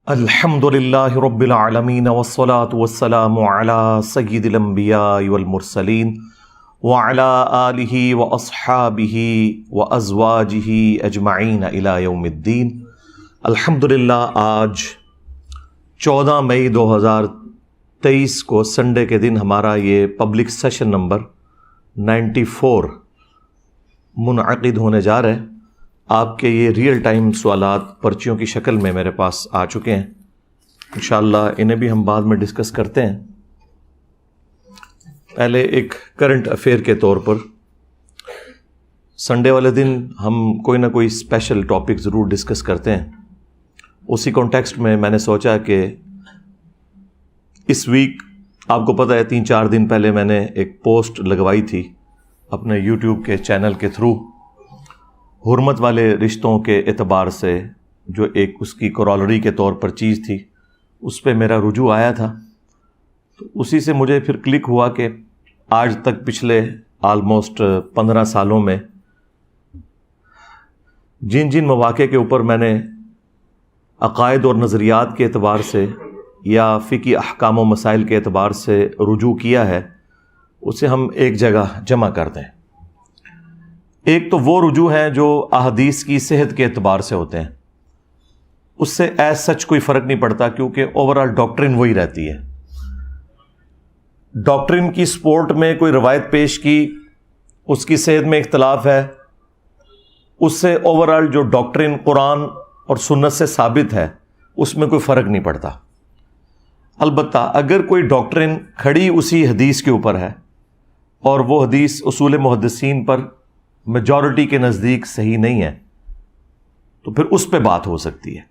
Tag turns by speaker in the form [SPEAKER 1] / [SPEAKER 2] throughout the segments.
[SPEAKER 1] الحمدللہ رب العالمین والصلاة والسلام علی سید الانبیاء والمرسلین وعلی آلہ واصحابہ وازواجہ اجمعین الی یوم الدین۔ الحمدللہ آج 14 مئی 2023 کو سنڈے کے دن ہمارا یہ پبلک سیشن نمبر 94 منعقد ہونے جا رہے ہیں۔ آپ کے یہ ریئل ٹائم سوالات پرچیوں کی شکل میں میرے پاس آ چکے ہیں، انشاءاللہ انہیں بھی ہم بعد میں ڈسکس کرتے ہیں۔ پہلے ایک کرنٹ افیئر کے طور پر سنڈے والے دن ہم کوئی نہ کوئی اسپیشل ٹاپک ضرور ڈسکس کرتے ہیں۔ اسی کانٹیکسٹ میں میں نے سوچا کہ اس ویک آپ کو پتہ ہے 3-4 دن پہلے میں نے ایک پوسٹ لگوائی تھی اپنے یوٹیوب کے چینل کے تھرو، حرمت والے رشتوں کے اعتبار سے جو ایک اس کی کورالری کے طور پر چیز تھی، اس پہ میرا رجوع آیا تھا۔ تو اسی سے مجھے پھر کلک ہوا کہ آج تک پچھلے آلموسٹ 15 سالوں میں جن جن مواقع کے اوپر میں نے عقائد اور نظریات کے اعتبار سے یا فقہی احکام و مسائل کے اعتبار سے رجوع کیا ہے، اسے ہم ایک جگہ جمع کر دیں۔ ایک تو وہ رجوع ہیں جو احادیث کی صحت کے اعتبار سے ہوتے ہیں، اس سے ایز سچ کوئی فرق نہیں پڑتا کیونکہ اوورآل ڈاکٹرن وہی رہتی ہے۔ ڈاکٹرن کی سپورٹ میں کوئی روایت پیش کی، اس کی صحت میں اختلاف ہے، اس سے اوورآل جو ڈاکٹرن قرآن اور سنت سے ثابت ہے اس میں کوئی فرق نہیں پڑتا۔ البتہ اگر کوئی ڈاکٹرن کھڑی اسی حدیث کے اوپر ہے اور وہ حدیث اصول محدثین پر میجورٹی کے نزدیک صحیح نہیں ہے تو پھر اس پہ بات ہو سکتی ہے،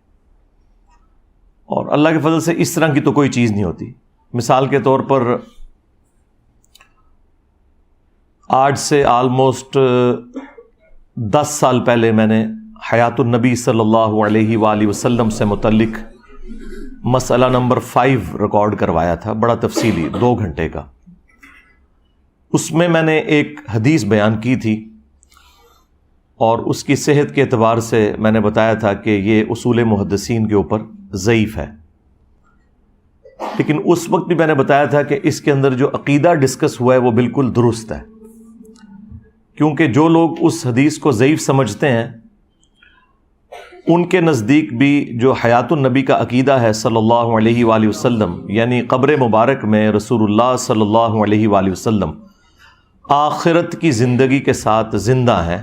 [SPEAKER 1] اور اللہ کے فضل سے اس طرح کی تو کوئی چیز نہیں ہوتی۔ مثال کے طور پر آج سے آلموسٹ 10 سال پہلے میں نے حیات النبی صلی اللہ علیہ وآلہ وسلم سے متعلق مسئلہ نمبر 5 ریکارڈ کروایا تھا، بڑا تفصیلی 2 گھنٹے کا۔ اس میں نے ایک حدیث بیان کی تھی اور اس کی صحت کے اعتبار سے میں نے بتایا تھا کہ یہ اصول محدثین کے اوپر ضعیف ہے، لیکن اس وقت بھی میں نے بتایا تھا کہ اس کے اندر جو عقیدہ ڈسکس ہوا ہے وہ بالکل درست ہے، کیونکہ جو لوگ اس حدیث کو ضعیف سمجھتے ہیں ان کے نزدیک بھی جو حیات النبی کا عقیدہ ہے صلی اللہ علیہ وآلہ وسلم، یعنی قبر مبارک میں رسول اللہ صلی اللہ علیہ وآلہ وسلم آخرت کی زندگی کے ساتھ زندہ ہیں،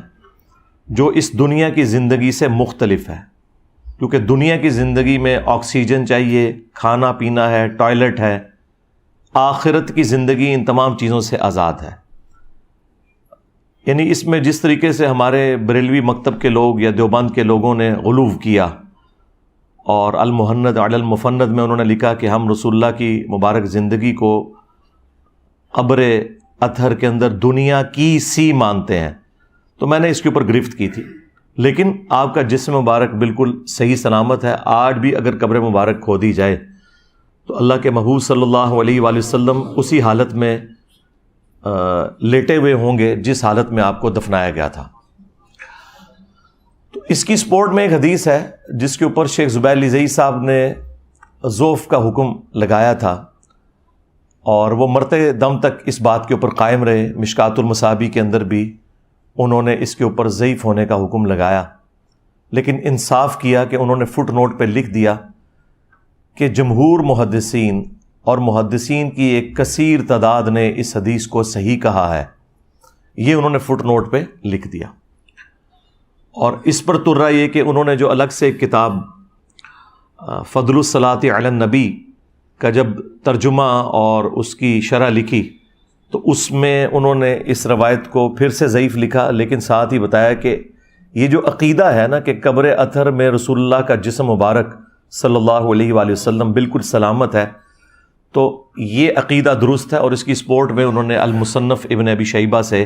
[SPEAKER 1] جو اس دنیا کی زندگی سے مختلف ہے، کیونکہ دنیا کی زندگی میں آکسیجن چاہیے، کھانا پینا ہے، ٹوائلٹ ہے۔ آخرت کی زندگی ان تمام چیزوں سے آزاد ہے۔ یعنی اس میں جس طریقے سے ہمارے بریلوی مکتب کے لوگ یا دیوبند کے لوگوں نے غلو کیا اور المحند علی المفند میں انہوں نے لکھا کہ ہم رسول اللہ کی مبارک زندگی کو قبر اطہر کے اندر دنیا کی سی مانتے ہیں، تو میں نے اس کے اوپر گرفت کی تھی۔ لیکن آپ کا جسم مبارک بالکل صحیح سلامت ہے۔ آج بھی اگر قبر مبارک کھودی جائے تو اللہ کے محبوب صلی اللہ علیہ وآلہ وسلم اسی حالت میں لیٹے ہوئے ہوں گے جس حالت میں آپ کو دفنایا گیا تھا۔ تو اس کی سپورٹ میں ایک حدیث ہے جس کے اوپر شیخ زبیر لزئی صاحب نے ذوف کا حکم لگایا تھا، اور وہ مرتے دم تک اس بات کے اوپر قائم رہے۔ مشکات المصابیح کے اندر بھی انہوں نے اس کے اوپر ضعیف ہونے کا حکم لگایا، لیکن انصاف کیا کہ انہوں نے فٹ نوٹ پہ لکھ دیا کہ جمہور محدثین اور محدثین کی ایک کثیر تعداد نے اس حدیث کو صحیح کہا ہے، یہ انہوں نے فٹ نوٹ پہ لکھ دیا۔ اور اس پر ترا یہ کہ انہوں نے جو الگ سے ایک کتاب فضل الصلاۃ علی النبی کا جب ترجمہ اور اس کی شرح لکھی تو اس میں انہوں نے اس روایت کو پھر سے ضعیف لکھا، لیکن ساتھ ہی بتایا کہ یہ جو عقیدہ ہے نا کہ قبر اطہر میں رسول اللہ کا جسم مبارک صلی اللہ علیہ وآلہ وسلم بالکل سلامت ہے، تو یہ عقیدہ درست ہے۔ اور اس کی سپورٹ میں انہوں نے المصنف ابن ابی شیبہ سے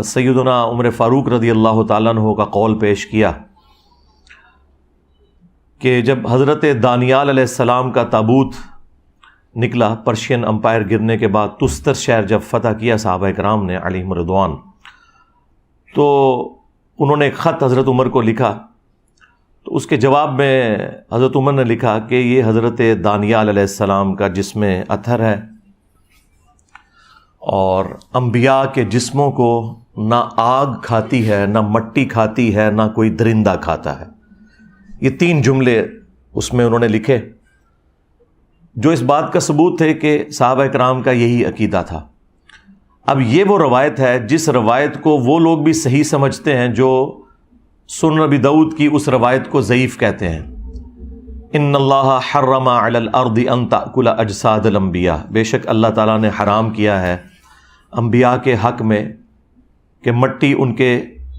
[SPEAKER 1] سیدنا عمر فاروق رضی اللہ تعالیٰ عنہ کا قول پیش کیا کہ جب حضرت دانیال علیہ السلام کا تابوت نکلا پرشین امپائر گرنے کے بعد، تستر شہر جب فتح کیا صحابہ کرام نے علیہم رضوان، تو انہوں نے ایک خط حضرت عمر کو لکھا تو اس کے جواب میں حضرت عمر نے لکھا کہ یہ حضرت دانیال علیہ السلام کا جسم اطہر ہے، اور انبیاء کے جسموں کو نہ آگ کھاتی ہے، نہ مٹی کھاتی ہے، نہ کوئی درندہ کھاتا ہے۔ یہ 3 جملے اس میں انہوں نے لکھے، جو اس بات کا ثبوت تھے کہ صحابہ کرام کا یہی عقیدہ تھا۔ اب یہ وہ روایت ہے جس روایت کو وہ لوگ بھی صحیح سمجھتے ہیں جو سنن ابی داؤد کی اس روایت کو ضعیف کہتے ہیں۔ ان اللہ حرم علی الارض ان تأکل اجساد الانبیاء، بے شک اللہ تعالیٰ نے حرام کیا ہے انبیاء کے حق میں کہ مٹی ان کے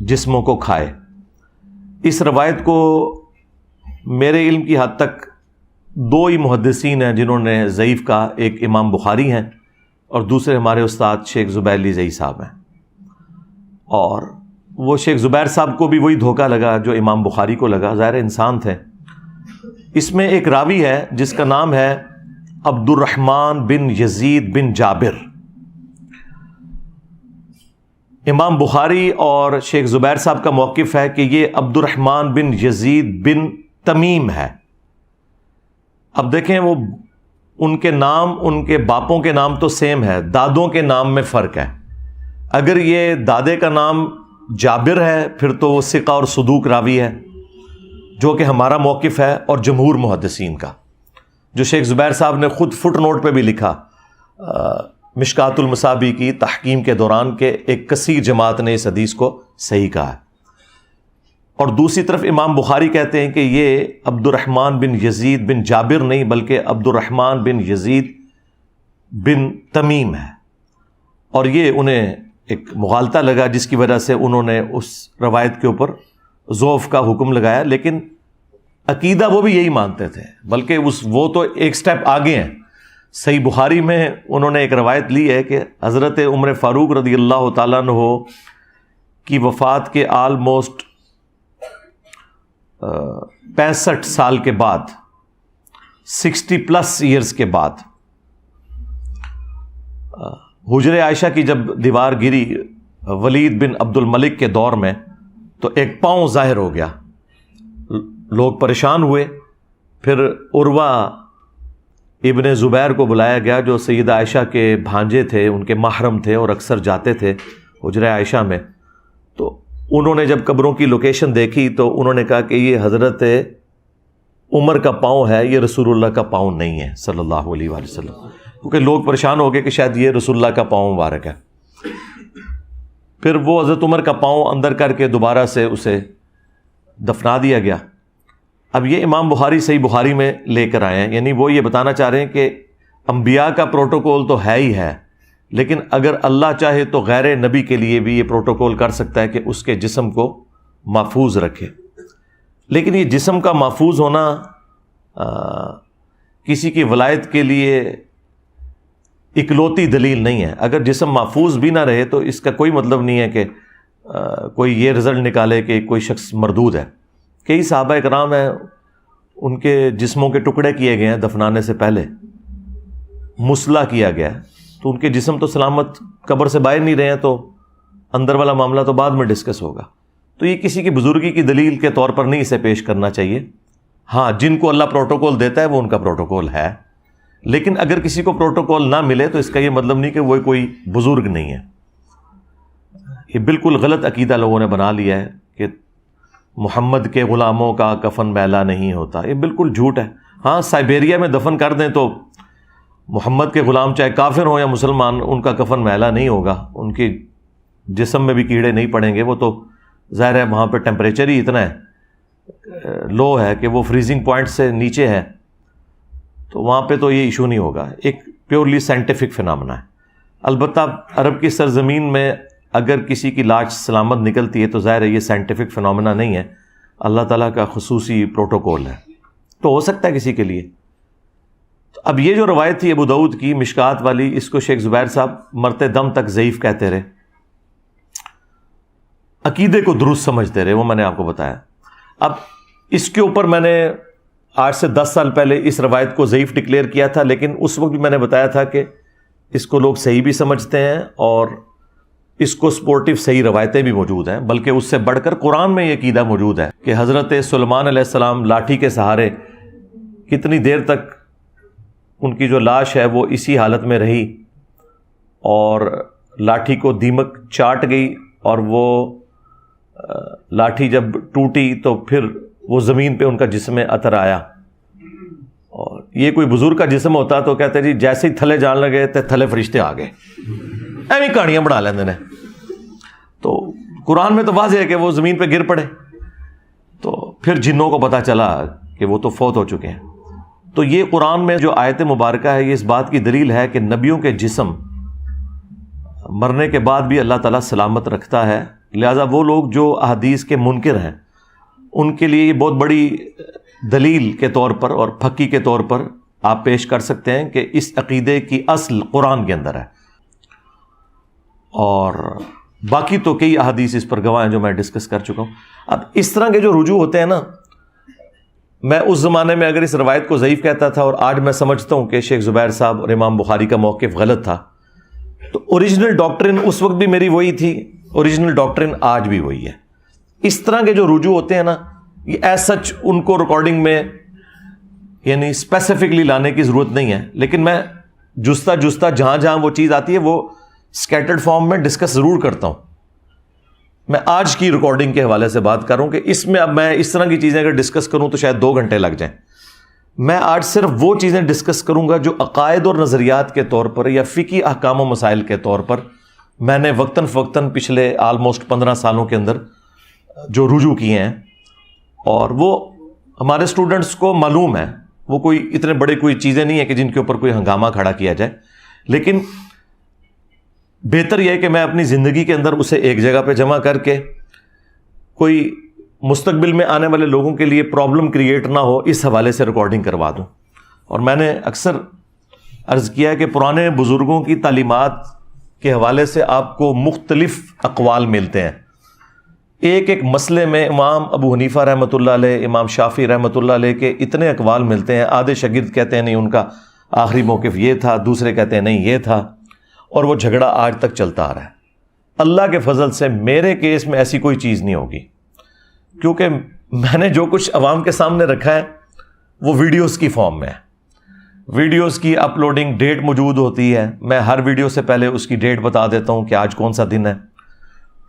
[SPEAKER 1] جسموں کو کھائے۔ اس روایت کو میرے علم کی حد تک 2 ہی محدثین ہیں جنہوں نے ضعیف کہا، ایک امام بخاری ہیں اور دوسرے ہمارے استاد شیخ زبیر لیزئی صاحب ہیں۔ اور وہ شیخ زبیر صاحب کو بھی وہی دھوکہ لگا جو امام بخاری کو لگا، ظاہر انسان تھے۔ اس میں ایک راوی ہے جس کا نام ہے عبد الرحمن بن یزید بن جابر۔ امام بخاری اور شیخ زبیر صاحب کا موقف ہے کہ یہ عبد الرحمن بن یزید بن تمیم ہے۔ اب دیکھیں، وہ ان کے نام، ان کے باپوں کے نام تو سیم ہے، دادوں کے نام میں فرق ہے۔ اگر یہ دادے کا نام جابر ہے پھر تو وہ ثقہ اور صدوق راوی ہے، جو کہ ہمارا موقف ہے اور جمہور محدثین کا، جو شیخ زبیر صاحب نے خود فٹ نوٹ پہ بھی لکھا مشکات المصابیح کی تحکیم کے دوران کہ ایک کثیر جماعت نے اس حدیث کو صحیح کہا ہے۔ اور دوسری طرف امام بخاری کہتے ہیں کہ یہ عبد الرحمن بن یزید بن جابر نہیں بلکہ عبد الرحمن بن یزید بن تمیم ہے، اور یہ انہیں ایک مغالطہ لگا جس کی وجہ سے انہوں نے اس روایت کے اوپر ضعف کا حکم لگایا۔ لیکن عقیدہ وہ بھی یہی مانتے تھے، بلکہ وہ تو ایک سٹیپ آگے ہیں۔ صحیح بخاری میں انہوں نے ایک روایت لی ہے کہ حضرت عمر فاروق رضی اللہ تعالیٰ عنہ کی وفات کے آلموسٹ 65 سال کے بعد، 60+ ایئرز کے بعد، حجر عائشہ کی جب دیوار گری ولید بن عبد الملک کے دور میں تو ایک پاؤں ظاہر ہو گیا، لوگ پریشان ہوئے۔ پھر عروہ ابن زبیر کو بلایا گیا جو سیدہ عائشہ کے بھانجے تھے، ان کے محرم تھے اور اکثر جاتے تھے حجر عائشہ میں۔ تو انہوں نے جب قبروں کی لوکیشن دیکھی تو انہوں نے کہا کہ یہ حضرت عمر کا پاؤں ہے، یہ رسول اللہ کا پاؤں نہیں ہے صلی اللہ علیہ وآلہ وسلم، کیونکہ لوگ پریشان ہو گئے کہ شاید یہ رسول اللہ کا پاؤں مبارک ہے۔ پھر وہ حضرت عمر کا پاؤں اندر کر کے دوبارہ سے اسے دفنا دیا گیا۔ اب یہ امام بخاری صحیح بخاری میں لے کر آئے ہیں، یعنی وہ یہ بتانا چاہ رہے ہیں کہ انبیاء کا پروٹوکول تو ہے ہی ہے، لیکن اگر اللہ چاہے تو غیر نبی کے لیے بھی یہ پروٹوکول کر سکتا ہے کہ اس کے جسم کو محفوظ رکھے۔ لیکن یہ جسم کا محفوظ ہونا کسی کی ولایت کے لیے اکلوتی دلیل نہیں ہے۔ اگر جسم محفوظ بھی نہ رہے تو اس کا کوئی مطلب نہیں ہے کہ کوئی یہ رزلٹ نکالے کہ کوئی شخص مردود ہے۔ کئی صحابہ کرام ہیں، ان کے جسموں کے ٹکڑے کیے گئے ہیں دفنانے سے پہلے، مسلح کیا گیا ہے، تو ان کے جسم تو سلامت قبر سے باہر نہیں رہے ہیں، تو اندر والا معاملہ تو بعد میں ڈسکس ہوگا۔ تو یہ کسی کی بزرگی کی دلیل کے طور پر نہیں اسے پیش کرنا چاہیے۔ ہاں، جن کو اللہ پروٹوکول دیتا ہے وہ ان کا پروٹوکول ہے، لیکن اگر کسی کو پروٹوکول نہ ملے تو اس کا یہ مطلب نہیں کہ وہ کوئی بزرگ نہیں ہے۔ یہ بالکل غلط عقیدہ لوگوں نے بنا لیا ہے کہ محمد کے غلاموں کا کفن میلا نہیں ہوتا، یہ بالکل جھوٹ ہے۔ ہاں، سائبیریا میں دفن کر دیں تو محمد کے غلام چاہے کافر ہوں یا مسلمان، ان کا کفن میلا نہیں ہوگا، ان کے جسم میں بھی کیڑے نہیں پڑیں گے۔ وہ تو ظاہر ہے وہاں پہ ٹیمپریچر ہی اتنا ہے، لو ہے کہ وہ فریزنگ پوائنٹ سے نیچے ہے، تو وہاں پہ تو یہ ایشو نہیں ہوگا۔ ایک پیورلی سائنٹیفک فنامنا ہے۔ البتہ عرب کی سرزمین میں اگر کسی کی لاش سلامت نکلتی ہے تو ظاہر ہے یہ سائنٹیفک فنامنا نہیں ہے، اللہ تعالیٰ کا خصوصی پروٹوکول ہے، تو ہو سکتا ہے کسی کے لیے۔ تو اب یہ جو روایت تھی ابو داؤد کی مشکات والی، اس کو شیخ زبیر صاحب مرتے دم تک ضعیف کہتے رہے، عقیدے کو درست سمجھتے رہے، وہ میں نے آپ کو بتایا۔ اب اس کے اوپر میں نے آج سے 10 سال پہلے اس روایت کو ضعیف ڈکلیئر کیا تھا، لیکن اس وقت بھی میں نے بتایا تھا کہ اس کو لوگ صحیح بھی سمجھتے ہیں اور اس کو سپورٹیو صحیح روایتیں بھی موجود ہیں، بلکہ اس سے بڑھ کر قرآن میں یہ عقیدہ موجود ہے کہ حضرت سلیمان علیہ السلام لاٹھی کے سہارے کتنی دیر تک ان کی جو لاش ہے وہ اسی حالت میں رہی، اور لاٹھی کو دیمک چاٹ گئی، اور وہ لاٹھی جب ٹوٹی تو پھر وہ زمین پہ ان کا جسم اثر آیا۔ اور یہ کوئی بزرگ کا جسم ہوتا تو کہتے جی جیسے ہی تھلے جان لگے تے تھلے فرشتے آ گئے، ایویں کہانیاں بنا لیندے نے۔ تو قرآن میں تو واضح ہے کہ وہ زمین پہ گر پڑے، تو پھر جنوں کو پتہ چلا کہ وہ تو فوت ہو چکے ہیں۔ تو یہ قرآن میں جو آیت مبارکہ ہے یہ اس بات کی دلیل ہے کہ نبیوں کے جسم مرنے کے بعد بھی اللہ تعالیٰ سلامت رکھتا ہے، لہٰذا وہ لوگ جو احادیث کے منکر ہیں ان کے لیے یہ بہت بڑی دلیل کے طور پر اور پھکی کے طور پر آپ پیش کر سکتے ہیں کہ اس عقیدے کی اصل قرآن کے اندر ہے۔ اور باقی تو کئی احادیث اس پر گواہ ہیں جو میں ڈسکس کر چکا ہوں۔ اب اس طرح کے جو رجوع ہوتے ہیں نا، میں اس زمانے میں اگر اس روایت کو ضعیف کہتا تھا، اور آج میں سمجھتا ہوں کہ شیخ زبیر صاحب اور امام بخاری کا موقف غلط تھا، تو اوریجنل ڈاکٹرن اس وقت بھی میری وہی تھی، اوریجنل ڈاکٹرن آج بھی وہی ہے۔ اس طرح کے جو رجوع ہوتے ہیں نا، یہ ایز سچ ان کو ریکارڈنگ میں یعنی اسپیسیفکلی لانے کی ضرورت نہیں ہے، لیکن میں جہاں جہاں وہ چیز آتی ہے وہ اسکیٹرڈ فارم میں ڈسکس ضرور کرتا ہوں۔ میں آج کی ریکارڈنگ کے حوالے سے بات کر رہا ہوں کہ اس میں اب میں اس طرح کی چیزیں اگر ڈسکس کروں تو شاید 2 گھنٹے لگ جائیں۔ میں آج صرف وہ چیزیں ڈسکس کروں گا جو عقائد اور نظریات کے طور پر یا فقہی احکام و مسائل کے طور پر میں نے وقتاً فوقتاً پچھلے آلموسٹ 15 سالوں کے اندر جو رجوع کیے ہیں، اور وہ ہمارے اسٹوڈنٹس کو معلوم ہے، وہ کوئی اتنے بڑے کوئی چیزیں نہیں ہیں کہ جن کے اوپر کوئی ہنگامہ کھڑا کیا جائے، لیکن بہتر یہ ہے کہ میں اپنی زندگی کے اندر اسے ایک جگہ پہ جمع کر کے کوئی مستقبل میں آنے والے لوگوں کے لیے پرابلم کریٹ نہ ہو، اس حوالے سے ریکارڈنگ کروا دوں۔ اور میں نے اکثر عرض کیا کہ پرانے بزرگوں کی تعلیمات کے حوالے سے آپ کو مختلف اقوال ملتے ہیں۔ ایک ایک مسئلے میں امام ابو حنیفہ رحمۃ اللہ علیہ، امام شافعی رحمۃ اللہ علیہ کے اتنے اقوال ملتے ہیں۔ آدھے شاگرد کہتے ہیں نہیں ان کا آخری موقف یہ تھا، دوسرے کہتے ہیں نہیں یہ تھا، اور وہ جھگڑا آج تک چلتا آ رہا ہے۔ اللہ کے فضل سے میرے کیس میں ایسی کوئی چیز نہیں ہوگی، کیونکہ میں نے جو کچھ عوام کے سامنے رکھا ہے وہ ویڈیوز کی فارم میں ہے۔ ویڈیوز کی اپلوڈنگ ڈیٹ موجود ہوتی ہے، میں ہر ویڈیو سے پہلے اس کی ڈیٹ بتا دیتا ہوں کہ آج کون سا دن ہے،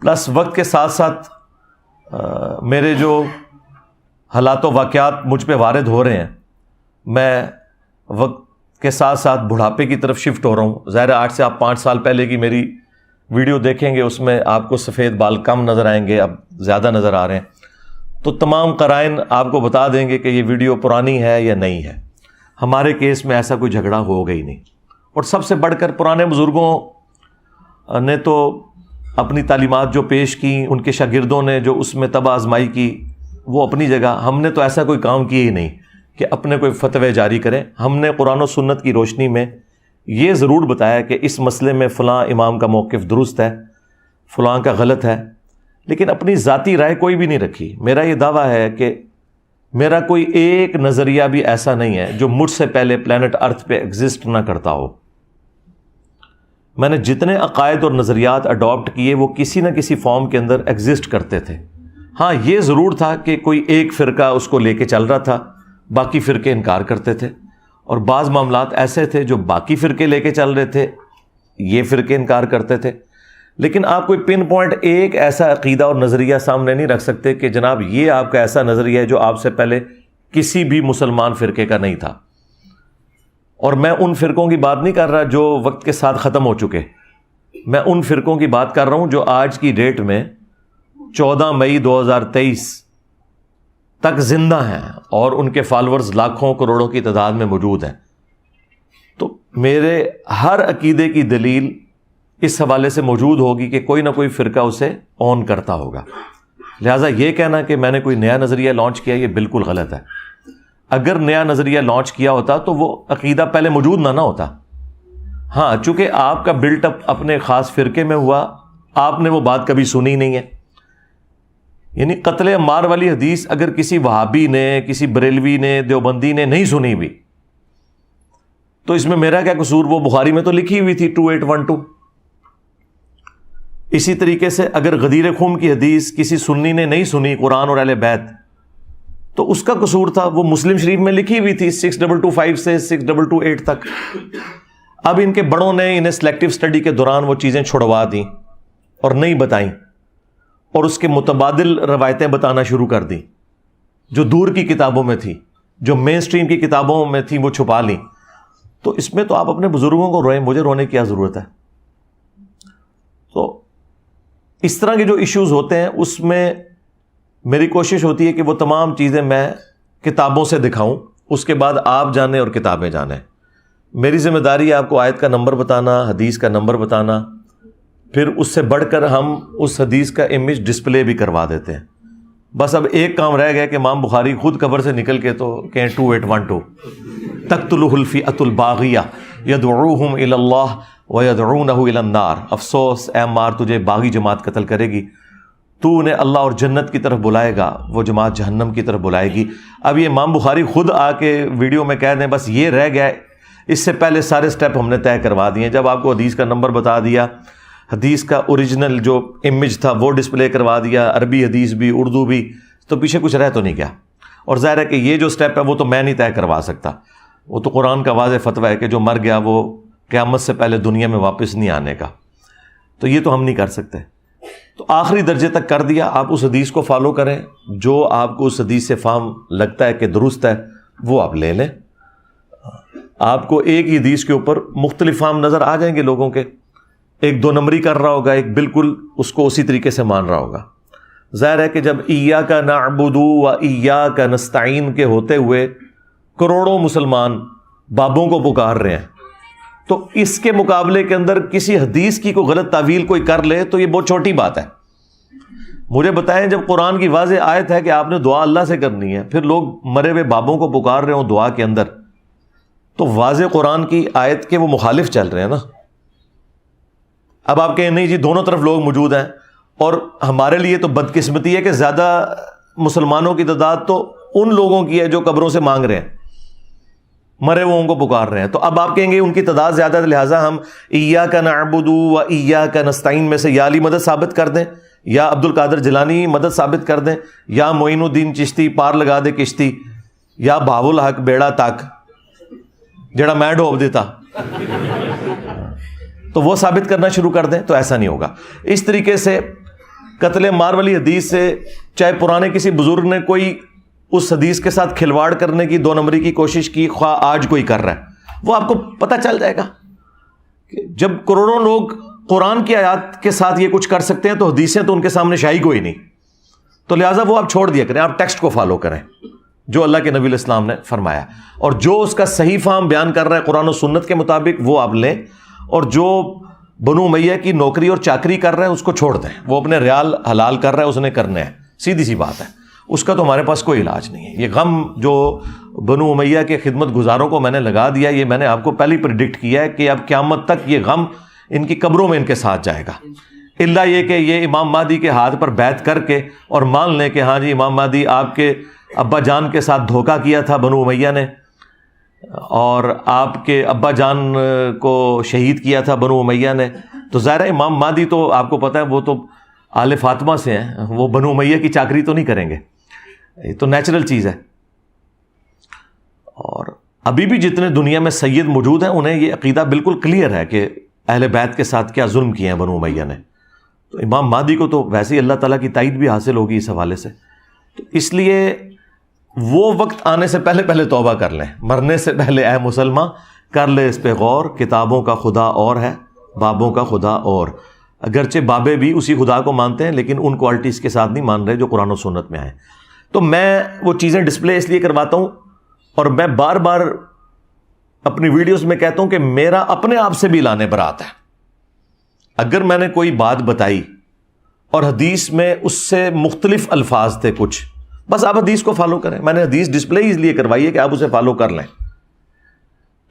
[SPEAKER 1] پلس وقت کے ساتھ ساتھ میرے جو حالات و واقعات مجھ پہ وارد ہو رہے ہیں، میں وقت کے ساتھ ساتھ بڑھاپے کی طرف شفٹ ہو رہا ہوں۔ ظاہر آج سے آپ 5 سال پہلے کی میری ویڈیو دیکھیں گے، اس میں آپ کو سفید بال کم نظر آئیں گے، اب زیادہ نظر آ رہے ہیں، تو تمام قرائن آپ کو بتا دیں گے کہ یہ ویڈیو پرانی ہے یا نہیں ہے۔ ہمارے کیس میں ایسا کوئی جھگڑا ہوگا ہی نہیں۔ اور سب سے بڑھ کر پرانے بزرگوں نے تو اپنی تعلیمات جو پیش کی، ان کے شاگردوں نے جو اس میں طبع آزمائی کی، وہ اپنی جگہ، ہم نے تو ایسا کوئی کام کیا ہی نہیں کہ اپنے کوئی فتوے جاری کریں۔ ہم نے قرآن و سنت کی روشنی میں یہ ضرور بتایا کہ اس مسئلے میں فلاں امام کا موقف درست ہے، فلاں کا غلط ہے، لیکن اپنی ذاتی رائے کوئی بھی نہیں رکھی۔ میرا یہ دعویٰ ہے کہ میرا کوئی ایک نظریہ بھی ایسا نہیں ہے جو مجھ سے پہلے پلانٹ ارتھ پہ ایگزسٹ نہ کرتا ہو۔ میں نے جتنے عقائد اور نظریات اڈاپٹ کیے وہ کسی نہ کسی فارم کے اندر ایگزسٹ کرتے تھے۔ ہاں یہ ضرور تھا کہ کوئی ایک فرقہ اس کو لے کے چل رہا تھا، باقی فرقے انکار کرتے تھے، اور بعض معاملات ایسے تھے جو باقی فرقے لے کے چل رہے تھے، یہ فرقے انکار کرتے تھے۔ لیکن آپ کوئی پن پوائنٹ ایک ایسا عقیدہ اور نظریہ سامنے نہیں رکھ سکتے کہ جناب یہ آپ کا ایسا نظریہ ہے جو آپ سے پہلے کسی بھی مسلمان فرقے کا نہیں تھا۔ اور میں ان فرقوں کی بات نہیں کر رہا جو وقت کے ساتھ ختم ہو چکے، میں ان فرقوں کی بات کر رہا ہوں جو آج کی ڈیٹ میں 14 مئی 2023 تک زندہ ہیں اور ان کے فالورز لاکھوں کروڑوں کی تعداد میں موجود ہیں۔ تو میرے ہر عقیدے کی دلیل اس حوالے سے موجود ہوگی کہ کوئی نہ کوئی فرقہ اسے اون کرتا ہوگا۔ لہٰذا یہ کہنا کہ میں نے کوئی نیا نظریہ لانچ کیا، یہ بالکل غلط ہے۔ اگر نیا نظریہ لانچ کیا ہوتا تو وہ عقیدہ پہلے موجود نہ ہوتا۔ ہاں چونکہ آپ کا بلٹ اپ اپنے خاص فرقے میں ہوا، آپ نے وہ بات کبھی سنی نہیں ہے۔ یعنی قتل عمار والی حدیث اگر کسی وہابی نے، کسی بریلوی نے، دیوبندی نے نہیں سنی بھی تو اس میں میرا کیا قصور؟ وہ بخاری میں تو لکھی ہوئی تھی 2812۔ اسی طریقے سے اگر غدیر خم کی حدیث کسی سنی نے نہیں سنی قرآن اور اہل بیت تو اس کا قصور تھا، وہ مسلم شریف میں لکھی ہوئی تھی 6225 سے 6228 تک. اب ان کے بڑوں نے انہیں سلیکٹیو سٹڈی کے دوران وہ چیزیں چھڑوا دیں اور نہیں بتائیں، اور اس کے متبادل روایتیں بتانا شروع کر دیں جو دور کی کتابوں میں تھی، جو مین سٹریم کی کتابوں میں تھی وہ چھپا لیں. تو اس میں تو آپ اپنے بزرگوں کو روئیں، مجھے رونے کی کیا ضرورت ہے؟ تو اس طرح کے جو ایشوز ہوتے ہیں اس میں میری کوشش ہوتی ہے کہ وہ تمام چیزیں میں کتابوں سے دکھاؤں، اس کے بعد آپ جانیں اور کتابیں جانیں. میری ذمہ داری ہے آپ کو آیت کا نمبر بتانا، حدیث کا نمبر بتانا، پھر اس سے بڑھ کر ہم اس حدیث کا امیج ڈسپلے بھی کروا دیتے ہیں. بس اب ایک کام رہ گیا کہ امام بخاری خود قبر سے نکل کے تو کہیں 2812 تقتلہ الفئۃ الباغیہ یدعوہم الی اللہ ویدعونہ الی النار. افسوس اے عمار، تجھے باغی جماعت قتل کرے گی، تو انہیں اللہ اور جنت کی طرف بلائے گا، وہ جماعت جہنم کی طرف بلائے گی. اب یہ امام بخاری خود آ کے ویڈیو میں کہہ دیں بس یہ رہ گیا، اس سے پہلے سارے سٹیپ ہم نے طے کروا دیے. جب آپ کو حدیث کا نمبر بتا دیا، حدیث کا اوریجنل جو امیج تھا وہ ڈسپلے کروا دیا، عربی حدیث بھی اردو بھی، تو پیچھے کچھ رہ تو نہیں گیا. اور ظاہر ہے کہ یہ جو سٹیپ ہے وہ تو میں نہیں طے کروا سکتا، وہ تو قرآن کا واضح فتویٰ ہے کہ جو مر گیا وہ قیامت سے پہلے دنیا میں واپس نہیں آنے کا. تو یہ تو ہم نہیں کر سکتے. تو آخری درجے تک کر دیا. آپ اس حدیث کو فالو کریں، جو آپ کو اس حدیث سے فہم لگتا ہے کہ درست ہے وہ آپ لے لیں. آپ کو ایک ہی حدیث کے اوپر مختلف فہم نظر آ جائیں گے لوگوں کے، ایک دو نمبری کر رہا ہوگا، ایک بالکل اس کو اسی طریقے سے مان رہا ہوگا. ظاہر ہے کہ جب ایاک نعبد و ایاک نستعین کے ہوتے ہوئے کروڑوں مسلمان بابوں کو پکار رہے ہیں، تو اس کے مقابلے کے اندر کسی حدیث کی کوئی غلط تعویل کوئی کر لے تو یہ بہت چھوٹی بات ہے. مجھے بتائیں جب قرآن کی واضح آیت ہے کہ آپ نے دعا اللہ سے کرنی ہے، پھر لوگ مرے ہوئے بابوں کو پکار رہے ہوں دعا کے اندر، تو واضح قرآن کی آیت کے وہ مخالف چل رہے ہیں نا. اب آپ کہیں نہیں جی دونوں طرف لوگ موجود ہیں، اور ہمارے لیے تو بدقسمتی ہے کہ زیادہ مسلمانوں کی تعداد تو ان لوگوں کی ہے جو قبروں سے مانگ رہے ہیں، مرے وہ ان کو پکار رہے ہیں. تو اب آپ کہیں گے ان کی تعداد زیادہ ہے لہٰذا ہم ایاک نعبد و ایاک نستعین میں سے یا علی مدد ثابت کر دیں، یا عبد القادر جیلانی مدد ثابت کر دیں، یا معین الدین چشتی پار لگا دے کشتی، یا بہاول الحق بیڑا تک جڑا میں ڈوب دیتا، تو وہ ثابت کرنا شروع کر دیں. تو ایسا نہیں ہوگا. اس طریقے سے قتل مار والی حدیث سے چاہے پرانے کسی بزرگ نے کوئی اس حدیث کے ساتھ کھلواڑ کرنے کی دو نمبری کی کوشش کی، خواہ آج کوئی کر رہا ہے، وہ آپ کو پتہ چل جائے گا کہ جب کروڑوں لوگ قرآن کی آیات کے ساتھ یہ کچھ کر سکتے ہیں تو حدیثیں تو ان کے سامنے شاہی کوئی نہیں. تو لہٰذا وہ آپ چھوڑ دیا کریں، آپ ٹیکسٹ کو فالو کریں جو اللہ کے نبی علیہ السلام نے فرمایا، اور جو اس کا صحیح فہم بیان کر رہا ہے قرآن و سنت کے مطابق وہ آپ لیں، اور جو بنو امیہ کی نوکری اور چاکری کر رہا ہے اس کو چھوڑ دیں. وہ اپنے ریال حلال کر رہا ہے، اس نے کرنے ہیں، سیدھی سی بات ہے. اس کا تو ہمارے پاس کوئی علاج نہیں ہے. یہ غم جو بنو امیہ کے خدمت گزاروں کو میں نے لگا دیا، یہ میں نے آپ کو پہلے پریڈکٹ کیا ہے کہ اب قیامت تک یہ غم ان کی قبروں میں ان کے ساتھ جائے گا، الا یہ کہ یہ امام مہدی کے ہاتھ پر بیعت کر کے اور مان لیں کہ ہاں جی امام مہدی آپ کے ابا جان کے ساتھ دھوکہ کیا تھا بنو امیہ نے، اور آپ کے ابا جان کو شہید کیا تھا بنو امیہ نے. تو ظاہر ہے امام مہدی تو آپ کو پتہ ہے وہ تو آل فاطمہ سے ہیں، وہ بنو امیہ کی چاکری تو نہیں کریں گے، یہ تو نیچرل چیز ہے. اور ابھی بھی جتنے دنیا میں سید موجود ہیں انہیں یہ عقیدہ بالکل کلیئر ہے کہ اہل بیت کے ساتھ کیا ظلم کیے ہیں بنو امیہ نے. تو امام مہدی کو تو ویسے ہی اللہ تعالیٰ کی تائید بھی حاصل ہوگی اس حوالے سے. تو اس لیے وہ وقت آنے سے پہلے پہلے توبہ کر لیں، مرنے سے پہلے اے مسلمان کر لے اس پہ غور. کتابوں کا خدا اور ہے، بابوں کا خدا اور. اگرچہ بابے بھی اسی خدا کو مانتے ہیں لیکن ان کوالٹیز کے ساتھ نہیں مان رہے جو قرآن و سنت میں آئے. تو میں وہ چیزیں ڈسپلے اس لیے کرواتا ہوں، اور میں بار بار اپنی ویڈیوز میں کہتا ہوں کہ میرا اپنے آپ سے بھی لانے برات ہے. اگر میں نے کوئی بات بتائی اور حدیث میں اس سے مختلف الفاظ تھے کچھ، بس آپ حدیث کو فالو کریں. میں نے حدیث ڈسپلے اس لیے کروائی ہے کہ آپ اسے فالو کر لیں.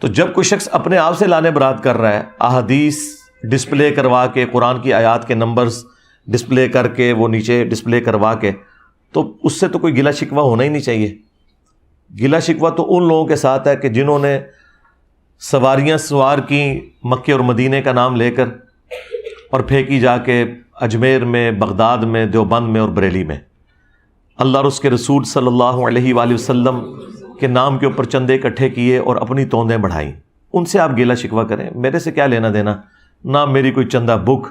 [SPEAKER 1] تو جب کوئی شخص اپنے آپ سے لانے برات کر رہا ہے، احادیث ڈسپلے کروا کے، قرآن کی آیات کے نمبرز ڈسپلے کر کے، وہ نیچے ڈسپلے کروا کے، تو اس سے تو کوئی گلا شکوہ ہونا ہی نہیں چاہیے. گلا شکوہ تو ان لوگوں کے ساتھ ہے کہ جنہوں نے سواریاں سوار کی مکے اور مدینے کا نام لے کر، اور پھینکی جا کے اجمیر میں، بغداد میں، دیوبند میں اور بریلی میں۔ اللہ اور اس کے رسول صلی اللہ علیہ وآلہ وسلم کے نام کے اوپر چندے اکٹھے کیے اور اپنی توندیں بڑھائیں۔ ان سے آپ گیلا شکوہ کریں، میرے سے کیا لینا دینا؟ نہ میری کوئی چندہ بک،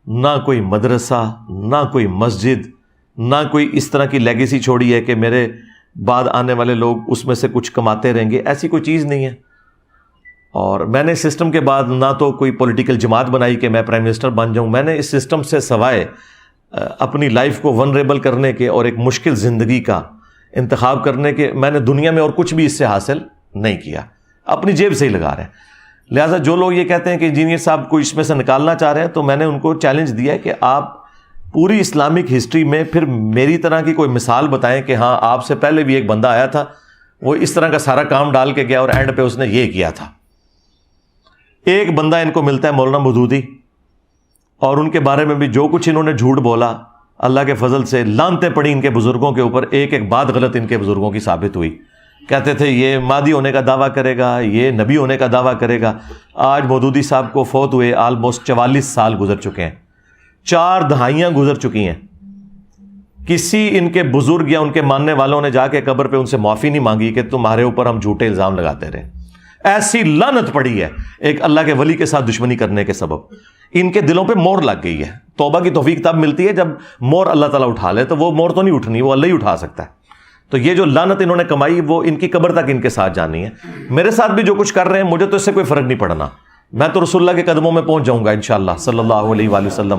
[SPEAKER 1] نہ کوئی مدرسہ، نہ کوئی مسجد، نہ کوئی اس طرح کی لیگیسی چھوڑی ہے کہ میرے بعد آنے والے لوگ اس میں سے کچھ کماتے رہیں گے، ایسی کوئی چیز نہیں ہے۔ اور میں نے اس سسٹم کے بعد نہ تو کوئی پولیٹیکل جماعت بنائی کہ میں پرائم منسٹر بن جاؤں، میں نے اس سسٹم سے سوائے اپنی لائف کو ونریبل کرنے کے اور ایک مشکل زندگی کا انتخاب کرنے کے، میں نے دنیا میں اور کچھ بھی اس سے حاصل نہیں کیا، اپنی جیب سے ہی لگا رہے ہیں۔ لہٰذا جو لوگ یہ کہتے ہیں کہ انجینئر صاحب کو اس میں سے نکالنا چاہ رہے ہیں، تو میں نے ان کو چیلنج دیا ہے کہ آپ پوری اسلامک ہسٹری میں پھر میری طرح کی کوئی مثال بتائیں کہ ہاں آپ سے پہلے بھی ایک بندہ آیا تھا، وہ اس طرح کا سارا کام ڈال کے گیا اور اینڈ پہ اس نے یہ کیا تھا۔ ایک بندہ ان کو ملتا ہے مولانا مودودی، اور ان کے بارے میں بھی جو کچھ انہوں نے جھوٹ بولا، اللہ کے فضل سے لعنتیں پڑی ان کے بزرگوں کے اوپر، ایک ایک بات غلط ان کے بزرگوں کی ثابت ہوئی۔ کہتے تھے یہ مہدی ہونے کا دعویٰ کرے گا، یہ نبی ہونے کا دعویٰ کرے گا۔ آج مودودی صاحب کو فوت ہوئے آلموسٹ 44 سال گزر چکے ہیں، 4 دہائیاں گزر چکی ہیں۔ کسی ان کے بزرگ یا ان کے ماننے والوں نے جا کے قبر پہ ان سے معافی نہیں مانگی کہ تمہارے اوپر ہم جھوٹے الزام لگاتے رہے۔ ایسی لعنت پڑی ہے ایک اللہ کے ولی کے ساتھ دشمنی کرنے کے سبب، ان کے دلوں پہ مور لگ گئی ہے۔ توبہ کی توفیق تب ملتی ہے جب مور اللہ تعالیٰ اٹھا لے، تو وہ مور تو نہیں اٹھنی، وہ اللہ ہی اٹھا سکتا ہے۔ تو یہ جو لعنت انہوں نے کمائی وہ ان کی قبر تک ان کے ساتھ جانی ہے۔ میرے ساتھ بھی جو کچھ کر رہے ہیں مجھے تو اس سے کوئی فرق نہیں پڑنا، میں تو رسول اللہ کے قدموں میں پہنچ جاؤں گا انشاءاللہ صلی اللہ علیہ وآلہ وسلم۔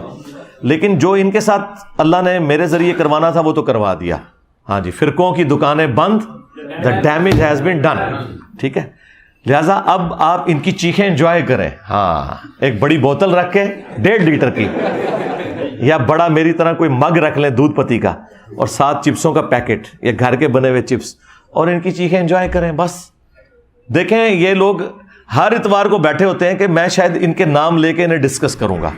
[SPEAKER 1] لیکن جو ان کے ساتھ اللہ نے میرے ذریعے کروانا تھا وہ تو کروا دیا۔ ہاں جی، فرقوں کی دکانیں بند، the damage has been done، ٹھیک ہے۔ لہٰذا اب آپ ان کی چیخیں انجوائے کریں، ہاں ایک بڑی بوتل رکھ کے 1.5 لیٹر کی، یا بڑا میری طرح کوئی مگ رکھ لیں دودھ پتی کا، اور 7 چپسوں کا پیکٹ یا گھر کے بنے ہوئے چپس، اور ان کی چیخیں انجوائے کریں بس۔ دیکھیں یہ لوگ ہر اتوار کو بیٹھے ہوتے ہیں کہ میں شاید ان کے نام لے کے انہیں ڈسکس کروں گا۔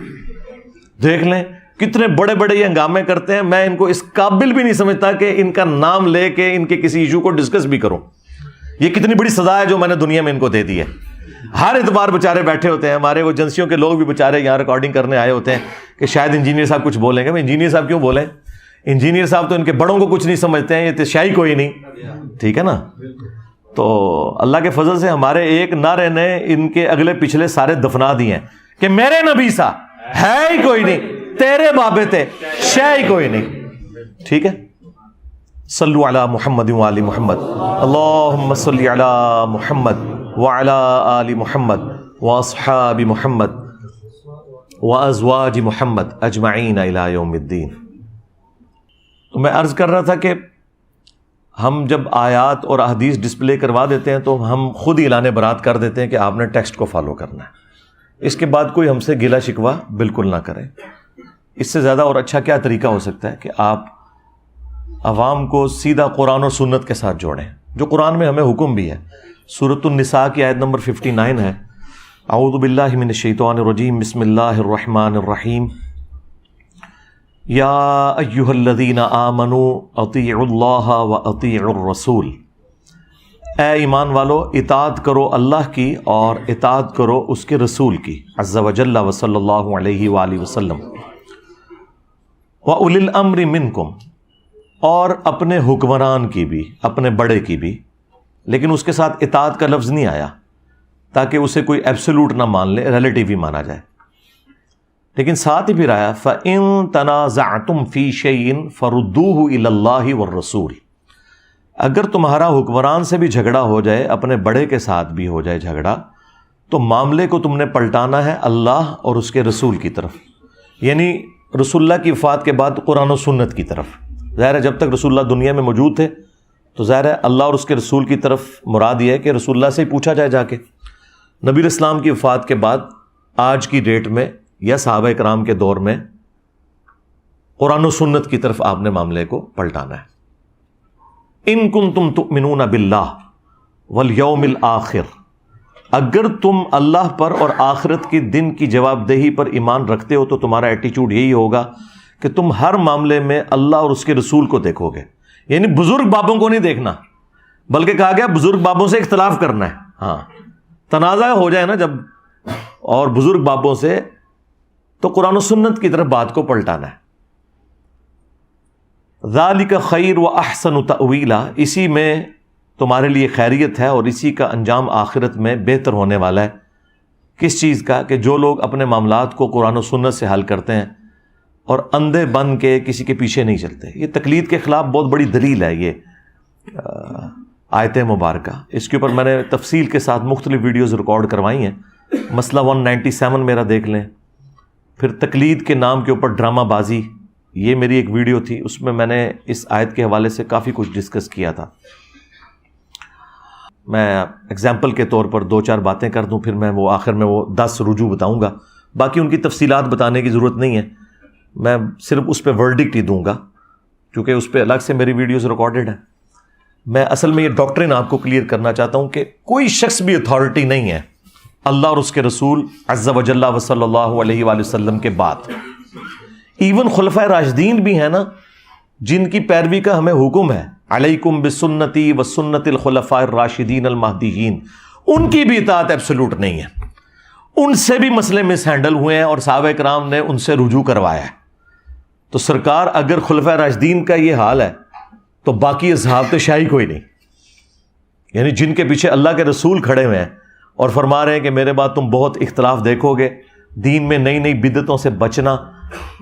[SPEAKER 1] دیکھ لیں کتنے بڑے بڑے یہ ہنگامے کرتے ہیں، میں ان کو اس قابل بھی نہیں سمجھتا کہ ان کا نام لے کے ان کے کسی ایشو کو ڈسکس بھی کروں۔ یہ کتنی بڑی سزا ہے جو میں نے دنیا میں ان کو دے دی ہے۔ ہر اتوار بیچارے بیٹھے ہوتے ہیں، ہمارے وہ ایجنسیوں کے لوگ بھی بیچارے یہاں ریکارڈنگ کرنے آئے ہوتے ہیں کہ شاید انجینئر صاحب کچھ بولیں گے۔ انجینئر صاحب کیوں بولیں؟ انجینئر صاحب تو ان کے بڑوں کو کچھ نہیں سمجھتے ہیں، یہ تو شاہی کوئی نہیں، ٹھیک ہے نا۔ تو اللہ کے فضل سے ہمارے ایک نعرے نے ان کے اگلے پچھلے سارے دفنا دیے ہیں کہ میرے نبی سا ہے ہی کوئی نہیں، تیرے بابے تھے شے ہی کوئی نہیں، ٹھیک ہے۔ صلو علی محمد وآل محمد، اللہم صلی علی محمد وعلی آل محمد واصحاب محمد وازواج محمد اجمعین الی یوم الدین۔ تو میں عرض کر رہا تھا کہ ہم جب آیات اور احادیث ڈسپلے کروا دیتے ہیں تو ہم خود ہی اعلان برات کر دیتے ہیں کہ آپ نے ٹیکسٹ کو فالو کرنا ہے۔ اس کے بعد کوئی ہم سے گلا شکوہ بالکل نہ کرے۔ اس سے زیادہ اور اچھا کیا طریقہ ہو سکتا ہے کہ آپ عوام کو سیدھا قرآن اور سنت کے ساتھ جوڑیں، جو قرآن میں ہمیں حکم بھی ہے۔ سورۃ النساء کی آیت نمبر 59 ہے، اعوذ باللہ من الشیطان الرجیم، بسم اللہ الرحمن الرحیم، یا ایہا الذین آمنوا اطیعوا اللہ واطیعوا الرسول، اے ایمان والو اطاعت کرو اللہ کی اور اطاعت کرو اس کے رسول کی، عز وجل وصلی اللہ علیہ وآلہ وسلم، وَأُولِي الْأَمْرِ مِنْكُمْ، اور اپنے حکمران کی بھی، اپنے بڑے کی بھی، لیکن اس کے ساتھ اطاعت کا لفظ نہیں آیا تاکہ اسے کوئی ایبسولوٹ نہ مان لے، ریلیٹیو ہی مانا جائے۔ لیکن ساتھ ہی پھر آیا فَإِن تَنَازَعْتُمْ فِي شَيْءٍ فَرُدُّوهُ إِلَى اللَّهِ وَالرَّسُولِ، اگر تمہارا حکمران سے بھی جھگڑا ہو جائے، اپنے بڑے کے ساتھ بھی ہو جائے جھگڑا، تو معاملے کو تم نے پلٹانا ہے اللہ اور اس کے رسول کی طرف، یعنی رسول اللہ کی وفات کے بعد قرآن و سنت کی طرف۔ ظاہر ہے جب تک رسول اللہ دنیا میں موجود تھے تو ظاہر ہے اللہ اور اس کے رسول کی طرف مراد یہ ہے کہ رسول اللہ سے ہی پوچھا جائے جا کے۔ نبی اسلام کی وفات کے بعد آج کی ڈیٹ میں یا صحابہ کرام کے دور میں قرآن و سنت کی طرف آپ نے معاملے کو پلٹانا ہے۔ ان کنتم تؤمنون باللہ والیوم الآخر، اگر تم اللہ پر اور آخرت کے دن کی جواب دہی پر ایمان رکھتے ہو تو تمہارا ایٹیچیوڈ یہی ہوگا کہ تم ہر معاملے میں اللہ اور اس کے رسول کو دیکھو گے، یعنی بزرگ بابوں کو نہیں دیکھنا، بلکہ کہا گیا بزرگ بابوں سے اختلاف کرنا ہے۔ ہاں تنازع ہو جائے نا جب، اور بزرگ بابوں سے تو قرآن و سنت کی طرف بات کو پلٹانا ہے. ذالک خیر و احسن تأویلا، اسی میں تمہارے لیے خیریت ہے اور اسی کا انجام آخرت میں بہتر ہونے والا ہے. کس چیز کا؟ کہ جو لوگ اپنے معاملات کو قرآن و سنت سے حل کرتے ہیں اور اندھے بن کے کسی کے پیچھے نہیں چلتے. یہ تقلید کے خلاف بہت بڑی دلیل ہے یہ آیت مبارکہ. اس کے اوپر میں نے تفصیل کے ساتھ مختلف ویڈیوز ریکارڈ کروائی ہیں. مسئلہ 197 میرا دیکھ لیں. پھر تقلید کے نام کے اوپر ڈرامہ بازی، یہ میری ایک ویڈیو تھی، اس میں نے اس آیت کے حوالے سے کافی کچھ ڈسکس کیا تھا. میں ایگزامپل کے طور پر 2-4 باتیں کر دوں، پھر میں وہ آخر میں وہ 10 رجوع بتاؤں گا. باقی ان کی تفصیلات بتانے کی ضرورت نہیں ہے، میں صرف اس پہ ورڈکٹ ہی دوں گا کیونکہ اس پہ الگ سے میری ویڈیوز ریکارڈڈ ہیں. میں اصل میں یہ ڈاکٹرن آپ کو کلیئر کرنا چاہتا ہوں کہ کوئی شخص بھی اتھارٹی نہیں ہے اللہ اور اس کے رسول عز و جل و صلی اللہ علیہ وآلہ وسلم کے بعد. ایون خلفائے راشدین بھی ہیں نا، جن کی پیروی کا ہمیں حکم ہے، علیکم بسنتی و سنت الخلفاء الراشدین المہدیین، ان کی بھی اطاعت ایبسولوٹ نہیں ہے. ان سے بھی مسئلے مس ہینڈل ہوئے ہیں اور صحابہ کرام نے ان سے رجوع کروایا ہے. تو سرکار اگر خلفائے راشدین کا یہ حال ہے تو باقی اصحاب تو شاہی کوئی نہیں. یعنی جن کے پیچھے اللہ کے رسول کھڑے ہوئے ہیں اور فرما رہے ہیں کہ میرے بعد تم بہت اختلاف دیکھو گے، دین میں نئی نئی بدعتوں سے بچنا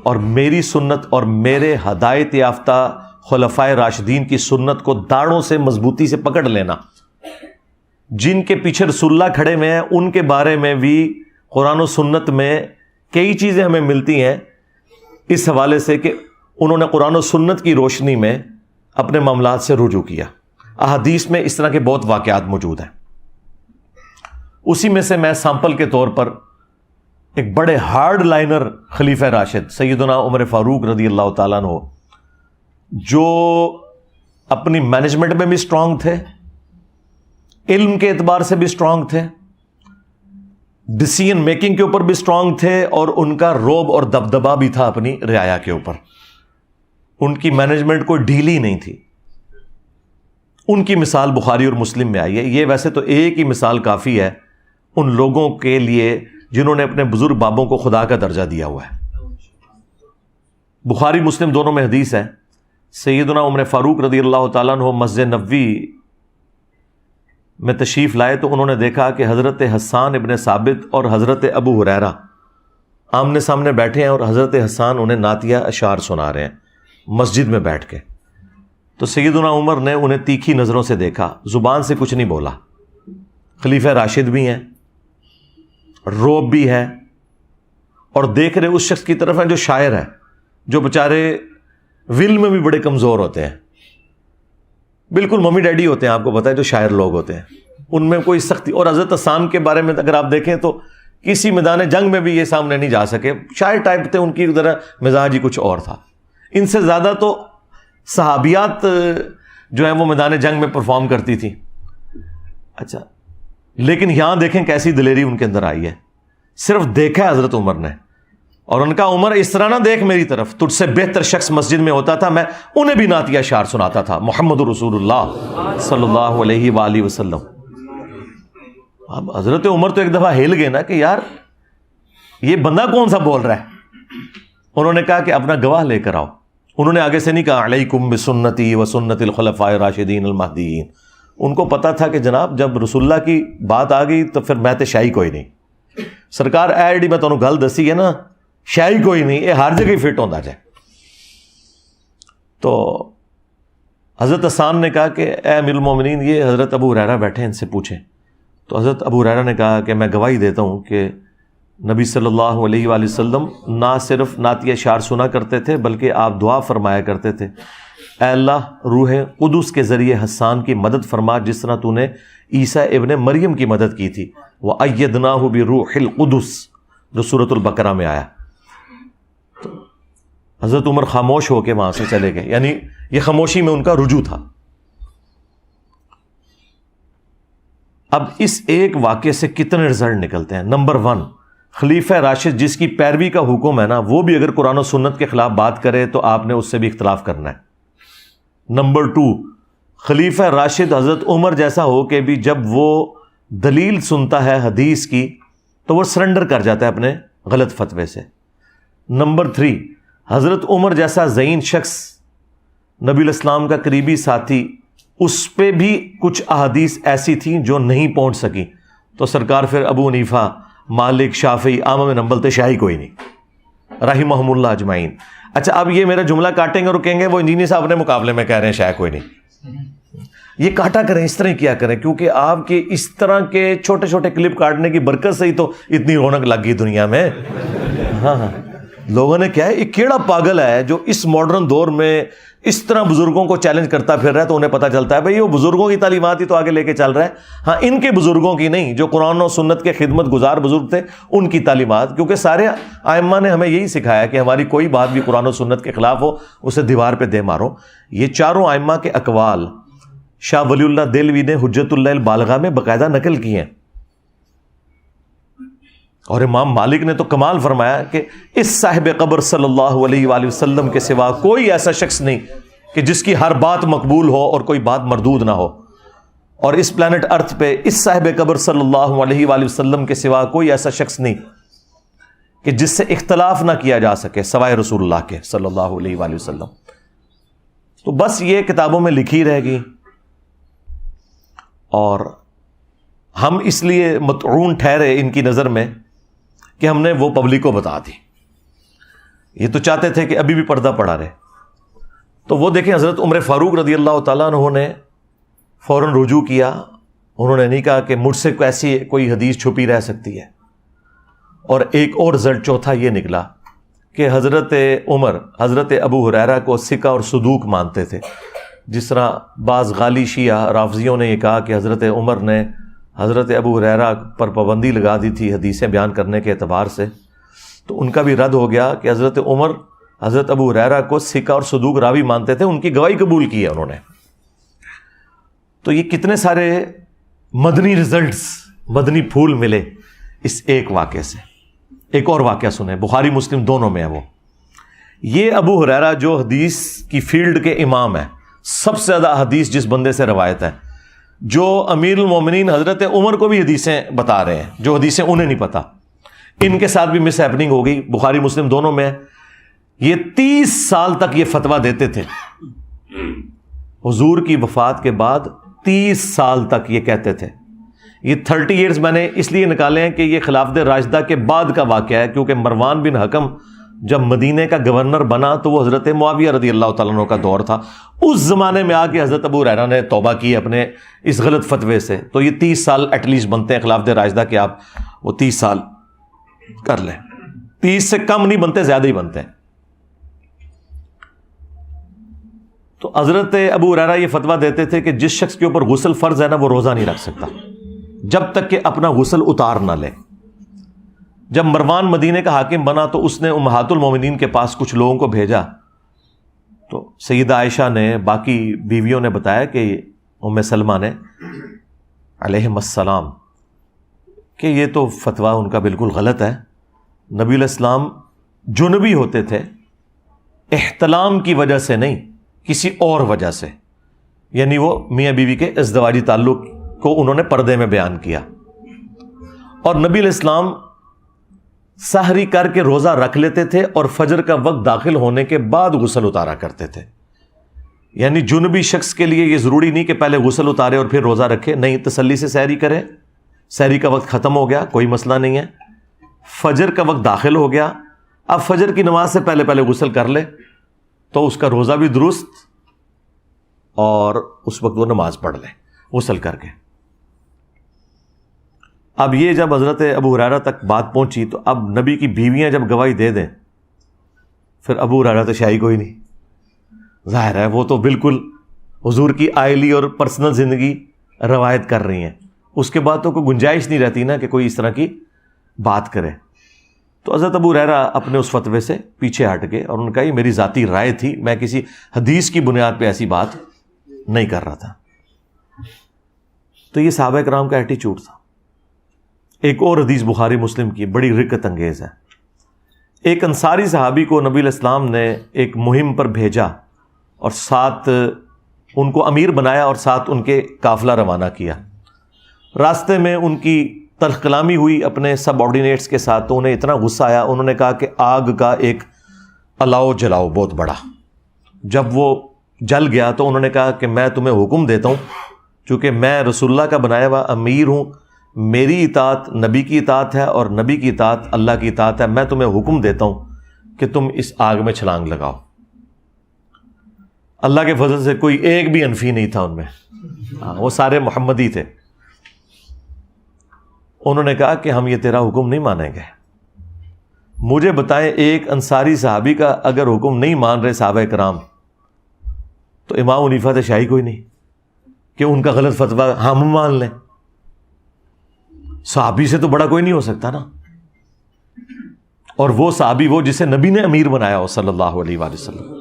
[SPEAKER 1] اور میری سنت اور میرے ہدایت یافتہ خلفائے راشدین کی سنت کو داڑھوں سے مضبوطی سے پکڑ لینا. جن کے پیچھے رسول اللہ کھڑے ہوئے ہیں ان کے بارے میں بھی قرآن و سنت میں کئی چیزیں ہمیں ملتی ہیں اس حوالے سے کہ انہوں نے قرآن و سنت کی روشنی میں اپنے معاملات سے رجوع کیا. احادیث میں اس طرح کے بہت واقعات موجود ہیں. اسی میں سے میں سیمپل کے طور پر ایک بڑے ہارڈ لائنر خلیفہ راشد سیدنا عمر فاروق رضی اللہ تعالیٰ عنہ، جو اپنی مینجمنٹ میں بھی سٹرونگ تھے، علم کے اعتبار سے بھی سٹرونگ تھے، ڈیسیژن میکنگ کے اوپر بھی سٹرونگ تھے، اور ان کا روب اور دبدبا بھی تھا اپنی رعایا کے اوپر. ان کی مینجمنٹ کوئی ڈھیلی نہیں تھی. ان کی مثال بخاری اور مسلم میں آئی ہے. یہ ویسے تو ایک ہی مثال کافی ہے ان لوگوں کے لیے جنہوں نے اپنے بزرگ بابوں کو خدا کا درجہ دیا ہوا ہے. بخاری مسلم دونوں میں حدیث ہے، سیدنا عمر فاروق رضی اللہ تعالیٰ عنہ مسجد نبوی میں تشریف لائے تو انہوں نے دیکھا کہ حضرت حسان ابن ثابت اور حضرت ابو ہریرہ آمنے سامنے بیٹھے ہیں اور حضرت حسان انہیں نعتیہ اشعار سنا رہے ہیں مسجد میں بیٹھ کے. تو سیدنا عمر نے انہیں تیکھی نظروں سے دیکھا، زبان سے کچھ نہیں بولا. خلیفہ راشد بھی ہیں، روب بھی ہے، اور دیکھ رہے اس شخص کی طرف ہیں جو شاعر ہے، جو بےچارے ول میں بھی بڑے کمزور ہوتے ہیں، بالکل ممی ڈیڈی ہوتے ہیں، آپ کو پتا ہے جو شاعر لوگ ہوتے ہیں ان میں کوئی سختی. اور حضرت حسان کے بارے میں اگر آپ دیکھیں تو کسی میدان جنگ میں بھی یہ سامنے نہیں جا سکے، شاعر ٹائپ تھے، ان کی ذرا مزاج ہی کچھ اور تھا. ان سے زیادہ تو صحابیات جو ہیں وہ میدان جنگ میں پرفارم کرتی تھی. اچھا، لیکن یہاں دیکھیں کیسی دلیری ان کے اندر آئی ہے. صرف دیکھا ہے حضرت عمر نے، اور ان کا عمر اس طرح نہ دیکھ میری طرف، تجھ سے بہتر شخص مسجد میں ہوتا تھا، میں انہیں بھی نعتیہ اشعار سناتا تھا، محمد رسول اللہ صلی اللہ علیہ وآلہ وسلم. اب حضرت عمر تو ایک دفعہ ہل گئے نا کہ یار یہ بندہ کون سا بول رہا ہے. انہوں نے کہا کہ اپنا گواہ لے کر آؤ. انہوں نے آگے سے نہیں کہا علیکم بسنتی و سنت الخلفاء الراشدین المہدیین. ان کو پتا تھا کہ جناب جب رسول اللہ کی بات آ گئی تو پھر میں تے شاہی کوئی نہیں. سرکار ایڈی میں تمہیں گل دسی ہے نا، شاہی کوئی نہیں، یہ ہر جگہ فٹ ہوتا جائے. تو حضرت حسان نے کہا کہ اے امیر المومنین، یہ حضرت ابو ہریرہ بیٹھے ہیں، ان سے پوچھیں. تو حضرت ابو ہریرہ نے کہا کہ میں گواہی دیتا ہوں کہ نبی صلی اللہ علیہ وآلہ وسلم نہ صرف نعتیہ اشعار سنا کرتے تھے بلکہ آپ دعا فرمایا کرتے تھے، اے اللہ روح قدس کے ذریعے حسان کی مدد فرما جس طرح تو نے عیسیٰ ابن مریم کی مدد کی تھی. وَأَيَّدْنَاهُ بِرُوحِ الْقُدُسِ، جو سورۃ البقرہ میں آیا. تو حضرت عمر خاموش ہو کے وہاں سے چلے گئے، یعنی یہ خاموشی میں ان کا رجوع تھا. اب اس ایک واقعے سے کتنے رزلٹ نکلتے ہیں؟ نمبر 1، خلیفہ راشد جس کی پیروی کا حکم ہے نا، وہ بھی اگر قرآن و سنت کے خلاف بات کرے تو آپ نے اس سے بھی اختلاف کرنا ہے. نمبر 2، خلیفہ راشد حضرت عمر جیسا ہو کہ بھی جب وہ دلیل سنتا ہے حدیث کی تو وہ سرنڈر کر جاتا ہے اپنے غلط فتوے سے. نمبر 3، حضرت عمر جیسا ذہین شخص نبی علیہ السلام کا قریبی ساتھی، اس پہ بھی کچھ احادیث ایسی تھیں جو نہیں پہنچ سکی، تو سرکار پھر ابو حنیفہ، مالک، شافعی، اعمہ میں نمبل تھے، شاہی کوئی نہیں، رحمہم اللہ اجمعین۔ اچھا، اب یہ میرا جملہ کاٹیں گے اور کہیں گے وہ انجینئر صاحب اپنے مقابلے میں کہہ رہے ہیں شاہ کوئی نہیں۔ یہ کاٹا کریں، اس طرح کیا کریں، کیونکہ آپ کے اس طرح کے چھوٹے چھوٹے کلپ کاٹنے کی برکت سے ہی تو اتنی رونق لگ گئی دنیا میں۔ ہاں ہاں، لوگوں نے کیا ہے، یہ کیڑا پاگل ہے جو اس ماڈرن دور میں اس طرح بزرگوں کو چیلنج کرتا پھر رہا ہے، تو انہیں پتہ چلتا ہے بھئی وہ بزرگوں کی تعلیمات ہی تو آگے لے کے چل رہا ہے۔ ہاں، ان کے بزرگوں کی نہیں، جو قرآن و سنت کے خدمت گزار بزرگ تھے ان کی تعلیمات، کیونکہ سارے ائمہ نے ہمیں یہی سکھایا کہ ہماری کوئی بات بھی قرآن و سنت کے خلاف ہو اسے دیوار پہ دے مارو۔ یہ چاروں ائمہ کے اقوال شاہ ولی اللہ دہلوی نے حجت اللہ البالغہ میں باقاعدہ نقل کی ہیں، اور امام مالک نے تو کمال فرمایا کہ اس صاحب قبر صلی اللہ علیہ وآلہ وسلم کے سوا کوئی ایسا شخص نہیں کہ جس کی ہر بات مقبول ہو اور کوئی بات مردود نہ ہو، اور اس پلانٹ ارتھ پہ اس صاحب قبر صلی اللہ علیہ وآلہ وسلم کے سوا کوئی ایسا شخص نہیں کہ جس سے اختلاف نہ کیا جا سکے سوائے رسول اللہ کے صلی اللہ علیہ وآلہ وسلم۔ تو بس یہ کتابوں میں لکھی رہ گئی، اور ہم اس لیے مطعون ٹھہرے ان کی نظر میں کہ ہم نے وہ پبلک کو بتا دی۔ یہ تو چاہتے تھے کہ ابھی بھی پردہ پڑا رہے، تو وہ دیکھیں حضرت عمر فاروق رضی اللہ تعالیٰ عنہ نے فوراً رجوع کیا، انہوں نے نہیں کہا کہ مجھ سے ایسی کوئی حدیث چھپی رہ سکتی ہے۔ اور ایک اور رزلٹ چوتھا یہ نکلا کہ حضرت عمر حضرت ابو ہریرہ کو ثقہ اور صدوق مانتے تھے، جس طرح بعض غالی شیعہ رافضیوں نے یہ کہا کہ حضرت عمر نے حضرت ابو ہریرہ پر پابندی لگا دی تھی حدیثیں بیان کرنے کے اعتبار سے، تو ان کا بھی رد ہو گیا کہ حضرت عمر حضرت ابو ہریرہ کو ثقہ اور صدوق راوی مانتے تھے، ان کی گواہی قبول کی ہے انہوں نے۔ تو یہ کتنے سارے مدنی رزلٹس، مدنی پھول ملے اس ایک واقعے سے۔ ایک اور واقعہ سنیں، بخاری مسلم دونوں میں ہے وہ۔ یہ ابو ہریرہ جو حدیث کی فیلڈ کے امام ہیں، سب سے زیادہ حدیث جس بندے سے روایت ہے، جو امیر المومنین حضرت عمر کو بھی حدیثیں بتا رہے ہیں جو حدیثیں انہیں نہیں پتا، ان کے ساتھ بھی مس ہیپننگ ہو گئی، بخاری مسلم دونوں میں ہے۔ یہ 30 سال تک یہ فتویٰ دیتے تھے، حضور کی وفات کے بعد 30 سال تک یہ کہتے تھے۔ یہ 30 ایئرز میں نے اس لیے نکالے ہیں کہ یہ خلافت راشدہ کے بعد کا واقعہ ہے، کیونکہ مروان بن حکم جب مدینے کا گورنر بنا تو وہ حضرت معاویہ رضی اللہ تعالیٰ عنہ کا دور تھا، اس زمانے میں آ کے حضرت ابو ہریرہ نے توبہ کی اپنے اس غلط فتوے سے، تو یہ 30 سال ایٹ لیسٹ بنتے ہیں خلافت راشدہ کے، آپ وہ 30 سال کر لیں، 30 سے کم نہیں بنتے، زیادہ ہی بنتے ہیں۔ تو حضرت ابو ہریرہ یہ فتویٰ دیتے تھے کہ جس شخص کے اوپر غسل فرض ہے نا، وہ روزہ نہیں رکھ سکتا جب تک کہ اپنا غسل اتار نہ لے۔ جب مروان مدینے کا حاکم بنا تو اس نے امہات المومنین کے پاس کچھ لوگوں کو بھیجا، تو سیدہ عائشہ نے، باقی بیویوں نے بتایا کہ ام سلمہ نے علیہم السلام کہ یہ تو فتویٰ ان کا بالکل غلط ہے، نبی علیہ السلام جنبی ہوتے تھے، احتلام کی وجہ سے نہیں، کسی اور وجہ سے، یعنی وہ میاں بیوی کے ازدواجی تعلق کو انہوں نے پردے میں بیان کیا، اور نبی علیہ السلام سحری کر کے روزہ رکھ لیتے تھے اور فجر کا وقت داخل ہونے کے بعد غسل اتارا کرتے تھے۔ یعنی جنبی شخص کے لیے یہ ضروری نہیں کہ پہلے غسل اتارے اور پھر روزہ رکھے، نہیں، تسلی سے سحری کرے، سحری کا وقت ختم ہو گیا کوئی مسئلہ نہیں ہے، فجر کا وقت داخل ہو گیا، اب فجر کی نماز سے پہلے غسل کر لے تو اس کا روزہ بھی درست، اور اس وقت وہ نماز پڑھ لے غسل کر کے۔ اب یہ جب حضرت ابو ہریرہ تک بات پہنچی تو اب نبی کی بیویاں جب گواہی دے دیں، پھر ابو ہریرہ تو شاہی کوئی نہیں، ظاہر ہے وہ تو بالکل حضور کی آئلی اور پرسنل زندگی روایت کر رہی ہیں، اس کے بعد تو کوئی گنجائش نہیں رہتی نا کہ کوئی اس طرح کی بات کرے۔ تو حضرت ابو ہریرہ اپنے اس فتوے سے پیچھے ہٹ گئے اور ان کا یہ میری ذاتی رائے تھی، میں کسی حدیث کی بنیاد پہ ایسی بات نہیں کر رہا تھا۔ تو یہ صحابہ کرام کا ایٹیچیوڈ تھا۔ ایک اور حدیث بخاری مسلم کی بڑی رکت انگیز ہے۔ ایک انصاری صحابی کو نبی علیہ السلام نے ایک مہم پر بھیجا اور ساتھ ان کو امیر بنایا اور ساتھ ان کے قافلہ روانہ کیا۔ راستے میں ان کی تلخ کلامی ہوئی اپنے سب آرڈینیٹس کے ساتھ، تو انہیں اتنا غصہ آیا، انہوں نے کہا کہ آگ کا ایک الاؤ جلاؤ بہت بڑا. جب وہ جل گیا تو انہوں نے کہا کہ میں تمہیں حکم دیتا ہوں، چونکہ میں رسول اللہ کا بنایا ہوا امیر ہوں، میری اطاعت نبی کی اطاعت ہے اور نبی کی اطاعت اللہ کی اطاعت ہے، میں تمہیں حکم دیتا ہوں کہ تم اس آگ میں چھلانگ لگاؤ. اللہ کے فضل سے کوئی ایک بھی انفی نہیں تھا ان میں، وہ سارے محمدی تھے. انہوں نے کہا کہ ہم یہ تیرا حکم نہیں مانیں گے. مجھے بتائیں ایک انصاری صحابی کا اگر حکم نہیں مان رہے صحابہ کرام، تو امام حنیفہ تو شاہی کوئی نہیں کہ ان کا غلط فتویٰ ہم مان لیں. صحابی سے تو بڑا کوئی نہیں ہو سکتا نا، اور وہ صحابی وہ جسے نبی نے امیر بنایا ہو صلی اللہ علیہ وآلہ وسلم.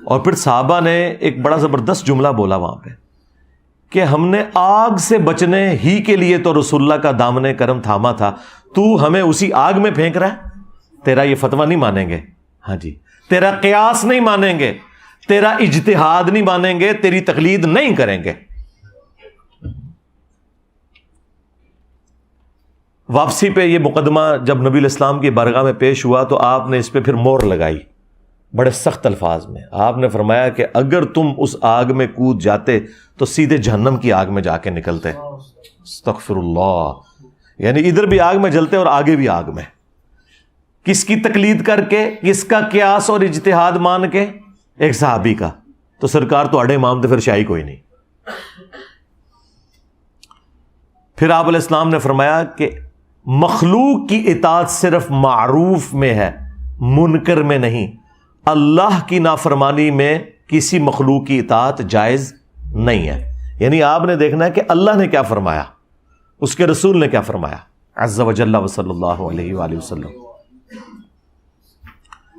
[SPEAKER 1] اور پھر صحابہ نے ایک بڑا زبردست جملہ بولا وہاں پہ کہ ہم نے آگ سے بچنے ہی کے لیے تو رسول اللہ کا دامن کرم تھاما تھا، تو ہمیں اسی آگ میں پھینک رہا ہے. تیرا یہ فتویٰ نہیں مانیں گے، ہاں جی، تیرا قیاس نہیں مانیں گے، تیرا اجتہاد نہیں مانیں گے، تیری تقلید نہیں کریں گے. واپسی پہ یہ مقدمہ جب نبی الاسلام کی بارگاہ میں پیش ہوا تو آپ نے اس پہ پھر مہر لگائی بڑے سخت الفاظ میں. آپ نے فرمایا کہ اگر تم اس آگ میں کود جاتے تو سیدھے جہنم کی آگ میں جا کے نکلتے. استغفر اللہ. یعنی ادھر بھی آگ میں جلتے اور آگے بھی آگ میں. کس کی تقلید کر کے، کس کا قیاس اور اجتہاد مان کے؟ ایک صحابی کا. تو سرکار تو اڑے امام تھے، پھر شاہی کوئی نہیں. پھر آپ علیہ السلام نے فرمایا کہ مخلوق کی اطاعت صرف معروف میں ہے، منکر میں نہیں. اللہ کی نافرمانی میں کسی مخلوق کی اطاعت جائز نہیں ہے. یعنی آپ نے دیکھنا ہے کہ اللہ نے کیا فرمایا، اس کے رسول نے کیا فرمایا عز و جل و صلی اللہ علیہ وآلہ وسلم.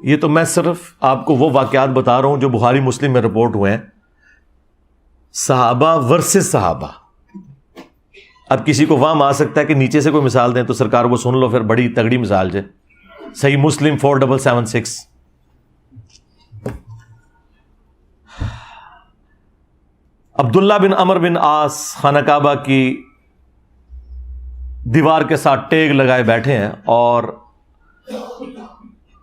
[SPEAKER 1] یہ تو میں صرف آپ کو وہ واقعات بتا رہا ہوں جو بخاری مسلم میں رپورٹ ہوئے ہیں. صحابہ ورسز صحابہ. اب کسی کو وہاں آ سکتا ہے کہ نیچے سے کوئی مثال دیں تو سرکار وہ سن لو، پھر بڑی تگڑی مثال جائے. صحیح مسلم 4776. عبداللہ بن عمر بن عاص خانہ کعبہ کی دیوار کے ساتھ ٹیگ لگائے بیٹھے ہیں اور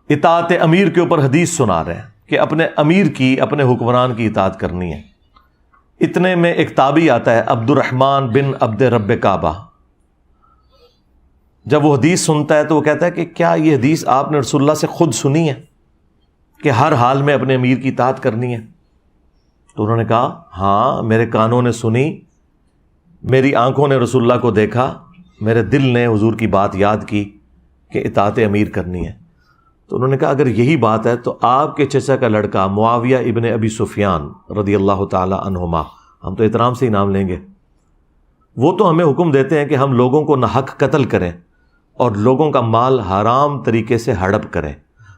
[SPEAKER 1] اطاعت امیر کے اوپر حدیث سنا رہے ہیں کہ اپنے امیر کی، اپنے حکمران کی اطاعت کرنی ہے. اتنے میں ایک تابعی آتا ہے عبد الرحمن بن عبد رب کعبہ. جب وہ حدیث سنتا ہے تو وہ کہتا ہے کہ کیا یہ حدیث آپ نے رسول اللہ سے خود سنی ہے کہ ہر حال میں اپنے امیر کی اطاعت کرنی ہے؟ تو انہوں نے کہا ہاں، میرے کانوں نے سنی، میری آنکھوں نے رسول اللہ کو دیکھا، میرے دل نے حضور کی بات یاد کی کہ اطاعت امیر کرنی ہے. تو انہوں نے کہا اگر یہی بات ہے تو آپ کے چچا کا لڑکا معاویہ ابن ابی سفیان رضی اللہ تعالی عنہما، ہم تو احترام سے ہی نام لیں گے، وہ تو ہمیں حکم دیتے ہیں کہ ہم لوگوں کو ناحق قتل کریں اور لوگوں کا مال حرام طریقے سے ہڑپ کریں.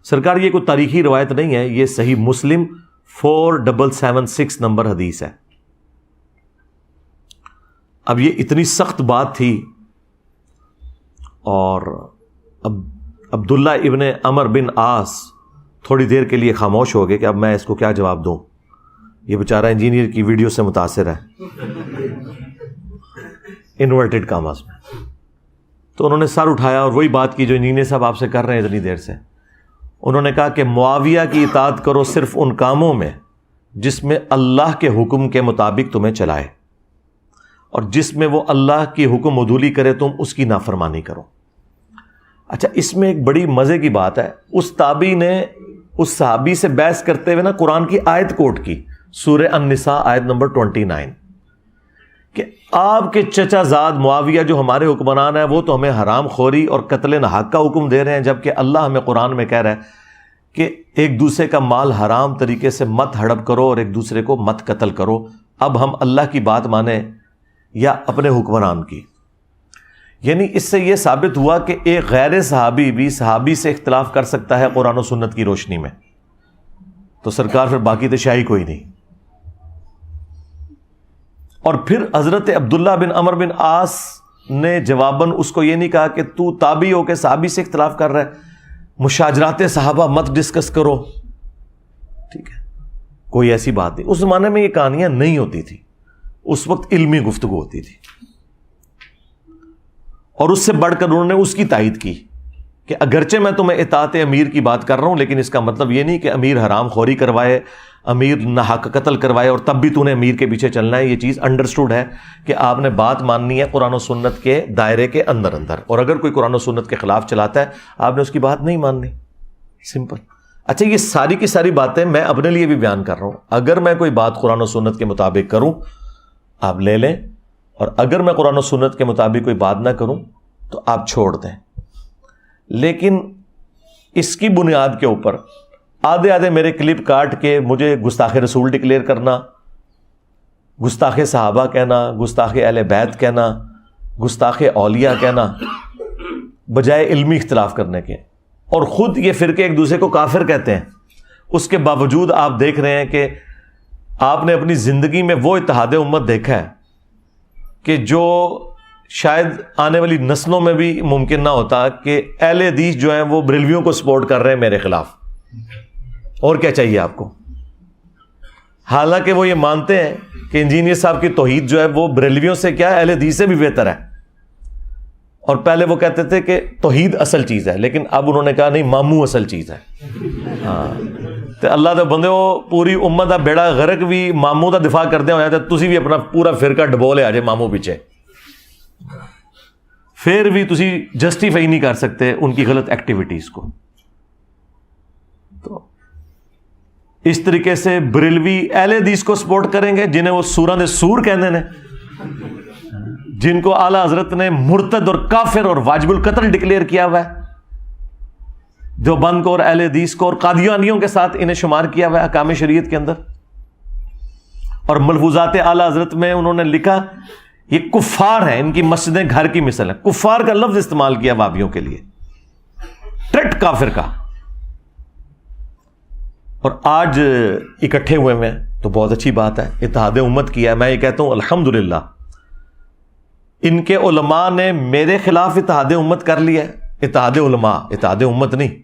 [SPEAKER 1] سرکار یہ کوئی تاریخی روایت نہیں ہے، یہ صحیح مسلم 4776 نمبر حدیث ہے. اب یہ اتنی سخت بات تھی اور اب عبداللہ ابن عمر بن عاص تھوڑی دیر کے لیے خاموش ہو گئے کہ اب میں اس کو کیا جواب دوں، یہ بیچارہ انجینئر کی ویڈیو سے متاثر ہے، انورٹڈ کاماز میں. تو انہوں نے سر اٹھایا اور وہی بات کی جو انجینئر صاحب آپ سے کر رہے ہیں اتنی دیر سے. انہوں نے کہا کہ معاویہ کی اطاعت کرو صرف ان کاموں میں جس میں اللہ کے حکم کے مطابق تمہیں چلائے، اور جس میں وہ اللہ کی حکم عدولی کرے تم اس کی نافرمانی کرو. اچھا، اس میں ایک بڑی مزے کی بات ہے، اس تابعی نے اس صحابی سے بحث کرتے ہوئے نا قرآن کی آیت کوٹ کی، سورہ النساء آیت نمبر 29، کہ آپ کے چچا زاد معاویہ جو ہمارے حکمران ہیں وہ تو ہمیں حرام خوری اور قتل ناحق کا حکم دے رہے ہیں، جبکہ اللہ ہمیں قرآن میں کہہ رہا ہے کہ ایک دوسرے کا مال حرام طریقے سے مت ہڑپ کرو اور ایک دوسرے کو مت قتل کرو. اب ہم اللہ کی بات مانیں یا اپنے حکمران کی؟ یعنی اس سے یہ ثابت ہوا کہ ایک غیر صحابی بھی صحابی سے اختلاف کر سکتا ہے قرآن و سنت کی روشنی میں. تو سرکار پھر باقی تو شاہی کوئی نہیں. اور پھر حضرت عبداللہ بن عمر بن عاص نے جواباً اس کو یہ نہیں کہا کہ تو تابعی ہو کے صحابی سے اختلاف کر رہا ہے، مشاجرات صحابہ مت ڈسکس کرو. ٹھیک ہے، کوئی ایسی بات نہیں. اس زمانے میں یہ کہانیاں نہیں ہوتی تھی، اس وقت علمی گفتگو ہوتی تھی. اور اس سے بڑھ کر انہوں نے اس کی تائید کی کہ اگرچہ میں تمہیں اطاعت امیر کی بات کر رہا ہوں، لیکن اس کا مطلب یہ نہیں کہ امیر حرام خوری کروائے، امیر ناحق قتل کروائے اور تب بھی تو نے امیر کے پیچھے چلنا ہے۔ یہ چیز انڈرسٹوڈ ہے کہ آپ نے بات ماننی ہے قرآن و سنت کے دائرے کے اندر، اور اگر کوئی قرآن و سنت کے خلاف چلاتا ہے آپ نے اس کی بات نہیں ماننی، سمپل۔ اچھا، یہ ساری کی ساری باتیں میں اپنے لیے بھی بیان کر رہا ہوں۔ اگر میں کوئی بات قرآن و سنت کے مطابق کروں آپ لے لیں، اور اگر میں قرآن و سنت کے مطابق کوئی بات نہ کروں تو آپ چھوڑ دیں۔ لیکن اس کی بنیاد کے اوپر آدھے میرے کلپ کاٹ کے مجھے گستاخ رسول ڈکلیئر کرنا، گستاخ صحابہ کہنا، گستاخ اہل بیت کہنا، گستاخ اولیاء کہنا، بجائے علمی اختلاف کرنے کے، اور خود یہ فرقے ایک دوسرے کو کافر کہتے ہیں، اس کے باوجود آپ دیکھ رہے ہیں کہ آپ نے اپنی زندگی میں وہ اتحاد امت دیکھا ہے کہ جو شاید آنے والی نسلوں میں بھی ممکن نہ ہوتا، کہ اہل حدیث جو ہیں وہ بریلویوں کو سپورٹ کر رہے ہیں میرے خلاف، اور کیا چاہیے آپ کو؟ حالانکہ وہ یہ مانتے ہیں کہ انجینئر صاحب کی توحید جو ہے وہ بریلویوں سے کیا ہے، اہل حدیث سے بھی بہتر ہے، اور پہلے وہ کہتے تھے کہ توحید اصل چیز ہے، لیکن اب انہوں نے کہا نہیں، ماموں اصل چیز ہے۔ ہاں تے اللہ دے بندے ہو، پوری امت دا بیڑا غرق بھی ماموں دا دفاع کردے ہو جاتا، تسی بھی اپنا پورا فرقہ ڈبو لے آ جائے ماموں پیچھے، پھر بھی تسی جسٹیفائی نہیں کر سکتے ان کی غلط ایکٹیویٹیز کو۔ تو اس طریقے سے بریلوی اہل حدیث کو سپورٹ کریں گے جنہیں وہ سوراں دے سور کہندے نے، جن کو اعلیٰ حضرت نے مرتد اور کافر اور واجب القتل ڈکلیئر کیا ہوا ہے، دیوبند کو اور اہل حدیث کو اور قادیانیوں کے ساتھ انہیں شمار کیا ہوا ہے احکام شریعت کے اندر، اور ملفوظات اعلیٰ حضرت میں انہوں نے لکھا یہ کفار ہیں، ان کی مسجدیں گھر کی مثل ہیں۔ کفار کا لفظ استعمال کیا وابیوں کے لیے، ٹرٹ کافر کا۔ اور آج اکٹھے ہوئے ہیں تو بہت اچھی بات ہے، اتحاد امت کیا ہے۔ میں یہ کہتا ہوں الحمدللہ ان کے علماء نے میرے خلاف اتحاد امت کر لیا ہے، اتحاد علماء، اتحاد امت نہیں،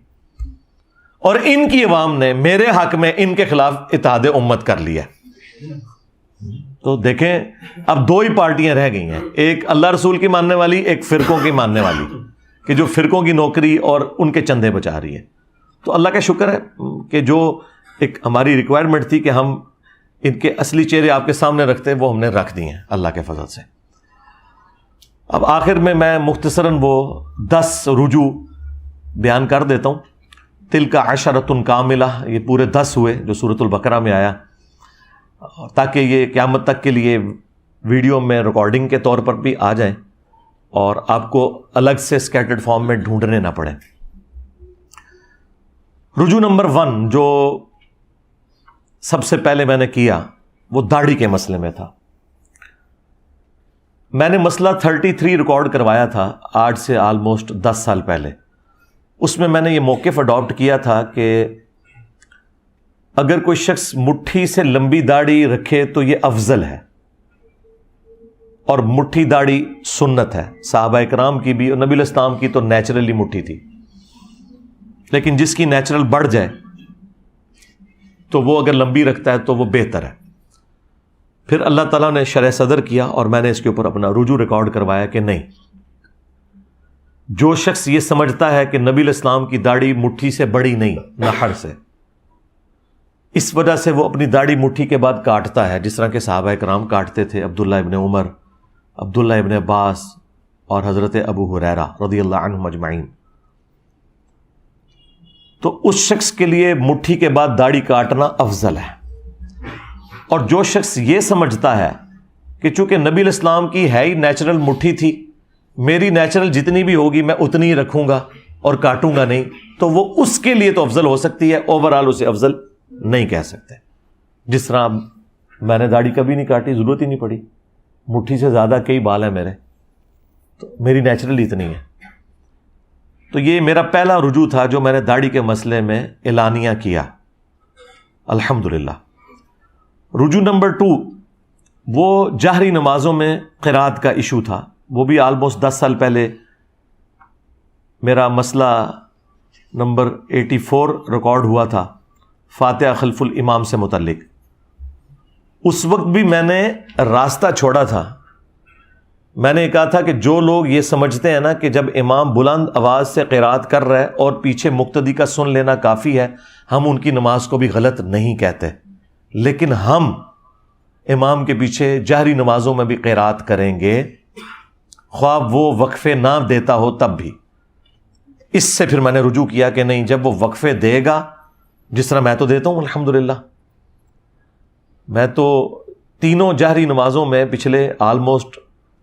[SPEAKER 1] اور ان کی عوام نے میرے حق میں ان کے خلاف اتحاد امت کر لیا ہے۔ تو دیکھیں اب دو ہی پارٹیاں رہ گئی ہیں، ایک اللہ رسول کی ماننے والی، ایک فرقوں کی ماننے والی، کہ جو فرقوں کی نوکری اور ان کے چندے بچا رہی ہے۔ تو اللہ کا شکر ہے کہ جو ایک ہماری ریکوائرمنٹ تھی کہ ہم ان کے اصلی چہرے آپ کے سامنے رکھتے ہیں، وہ ہم نے رکھ دی ہیں اللہ کے فضل سے۔ اب آخر میں مختصراً وہ 10 رجوع بیان کر دیتا ہوں۔ تلک عشرۃ کاملہ، یہ پورے 10 ہوئے جو سورۃ البقرہ میں آیا، تاکہ یہ قیامت تک کے لیے ویڈیو میں ریکارڈنگ کے طور پر بھی آ جائیں اور آپ کو الگ سے اسکیٹرڈ فارم میں ڈھونڈنے نہ پڑیں۔ رجوع نمبر 1 جو سب سے پہلے میں نے کیا وہ داڑھی کے مسئلے میں تھا۔ میں نے مسئلہ 33 ریکارڈ کروایا تھا آج سے آلموسٹ 10 سال پہلے۔ اس میں میں نے یہ موقف اڈاپٹ کیا تھا کہ اگر کوئی شخص مٹھی سے لمبی داڑھی رکھے تو یہ افضل ہے، اور مٹھی داڑھی سنت ہے، صحابہ اکرام کی بھی اور نبی علیہ السلام کی تو نیچرلی مٹھی تھی، لیکن جس کی نیچرل بڑھ جائے تو وہ اگر لمبی رکھتا ہے تو وہ بہتر ہے۔ پھر اللہ تعالیٰ نے شرح صدر کیا اور میں نے اس کے اوپر اپنا رجوع ریکارڈ کروایا کہ نہیں، جو شخص یہ سمجھتا ہے کہ نبی علیہ السلام کی داڑھی مٹھی سے بڑی نہیں، نحر سے، اس وجہ سے وہ اپنی داڑھی مٹھی کے بعد کاٹتا ہے، جس طرح کے صحابہ کرام کاٹتے تھے، عبداللہ ابن عمر، عبداللہ ابن عباس اور حضرت ابو ہریرہ رضی اللہ عنہم اجمعین۔ تو اس شخص کے لیے مٹھی کے بعد داڑھی کاٹنا افضل ہے۔ اور جو شخص یہ سمجھتا ہے کہ چونکہ نبی علیہ السلام کی ہے ہی نیچرل مٹھی تھی، میری نیچرل جتنی بھی ہوگی میں اتنی ہی رکھوں گا اور کاٹوں گا نہیں، تو وہ اس کے لیے تو افضل ہو سکتی ہے، اوورآل اسے افضل نہیں کہہ سکتے۔ جس طرح میں نے داڑھی کبھی نہیں کاٹی، ضرورت ہی نہیں پڑی، مٹھی سے زیادہ کئی بال ہیں میرے، تو میری نیچرل اتنی ہے۔ تو یہ میرا پہلا رجوع تھا جو میں نے داڑھی کے مسئلے میں اعلانیہ کیا، الحمدللہ۔ رجوع نمبر 2 وہ جہری نمازوں میں قرات کا ایشو تھا، وہ بھی آلموسٹ 10 سال پہلے میرا مسئلہ نمبر 84 ریکارڈ ہوا تھا، فاتحہ خلف الامام سے متعلق۔ اس وقت بھی میں نے راستہ چھوڑا تھا میں نے کہا تھا کہ جو لوگ یہ سمجھتے ہیں نا کہ جب امام بلند آواز سے قرات کر رہا ہے اور پیچھے مقتدی کا سن لینا کافی ہے، ہم ان کی نماز کو بھی غلط نہیں کہتے، لیکن ہم امام کے پیچھے جہری نمازوں میں بھی قرات کریں گے، خواہ وہ وقفے نہ دیتا ہو تب بھی۔ اس سے پھر میں نے رجوع کیا کہ نہیں، جب وہ وقفے دے گا، جس طرح میں تو دیتا ہوں الحمدللہ، میں تو تینوں جہری نمازوں میں پچھلے آلموسٹ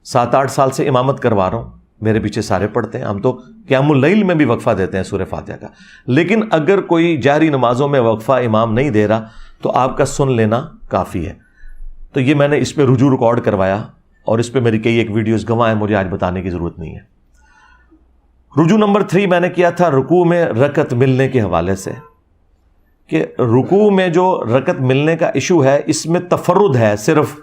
[SPEAKER 1] 7-8 سال سے امامت کروا رہا ہوں، میرے پیچھے سارے پڑھتے ہیں، ہم تو قیام اللیل میں بھی وقفہ دیتے ہیں سورہ فاتحہ کا۔ لیکن اگر کوئی جہری نمازوں میں وقفہ امام نہیں دے رہا تو آپ کا سن لینا کافی ہے۔ تو یہ میں نے اس پہ رجوع ریکارڈ کروایا، اور اس پہ میری کئی ایک ویڈیوز گواہ ہیں، مجھے آج بتانے کی ضرورت نہیں ہے۔ رجوع نمبر 3 میں نے کیا تھا رکوع میں رکعت ملنے کے حوالے سے، کہ رکوع میں جو رکعت ملنے کا ایشو ہے، اس میں تفرد ہے صرف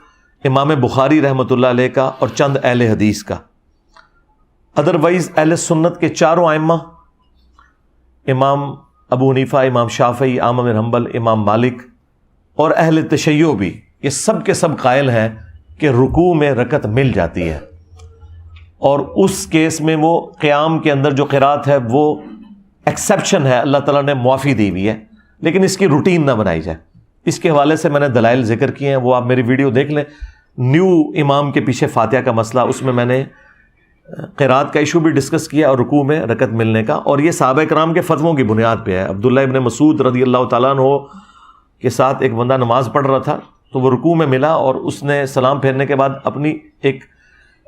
[SPEAKER 1] امام بخاری رحمۃ اللہ علیہ کا اور چند اہل حدیث کا۔ ادروائز اہل سنت کے چاروں ائمہ، امام ابو حنیفہ، امام شافعی، احمد بن حنبل، امام مالک اور اہل تشیع بھی، یہ سب کے سب قائل ہیں کہ رکوع میں رکعت مل جاتی ہے، اور اس کیس میں وہ قیام کے اندر جو قرات ہے وہ ایکسیپشن ہے، اللہ تعالیٰ نے معافی دی ہوئی ہے، لیکن اس کی روٹین نہ بنائی جائے۔ اس کے حوالے سے میں نے دلائل ذکر کیے ہیں، وہ آپ میری ویڈیو دیکھ لیں، نیو امام کے پیچھے فاتحہ کا مسئلہ، اس میں نے قرات کا ایشو بھی ڈسکس کیا اور رکوع میں رکعت ملنے کا، اور یہ صحابہ کرام کے فتووں کی بنیاد پہ ہے۔ عبداللہ ابن مسعود رضی اللہ تعالیٰ عنہ کے ساتھ ایک بندہ نماز پڑھ رہا تھا، تو وہ رکوع میں ملا اور اس نے سلام پھیرنے کے بعد اپنی ایک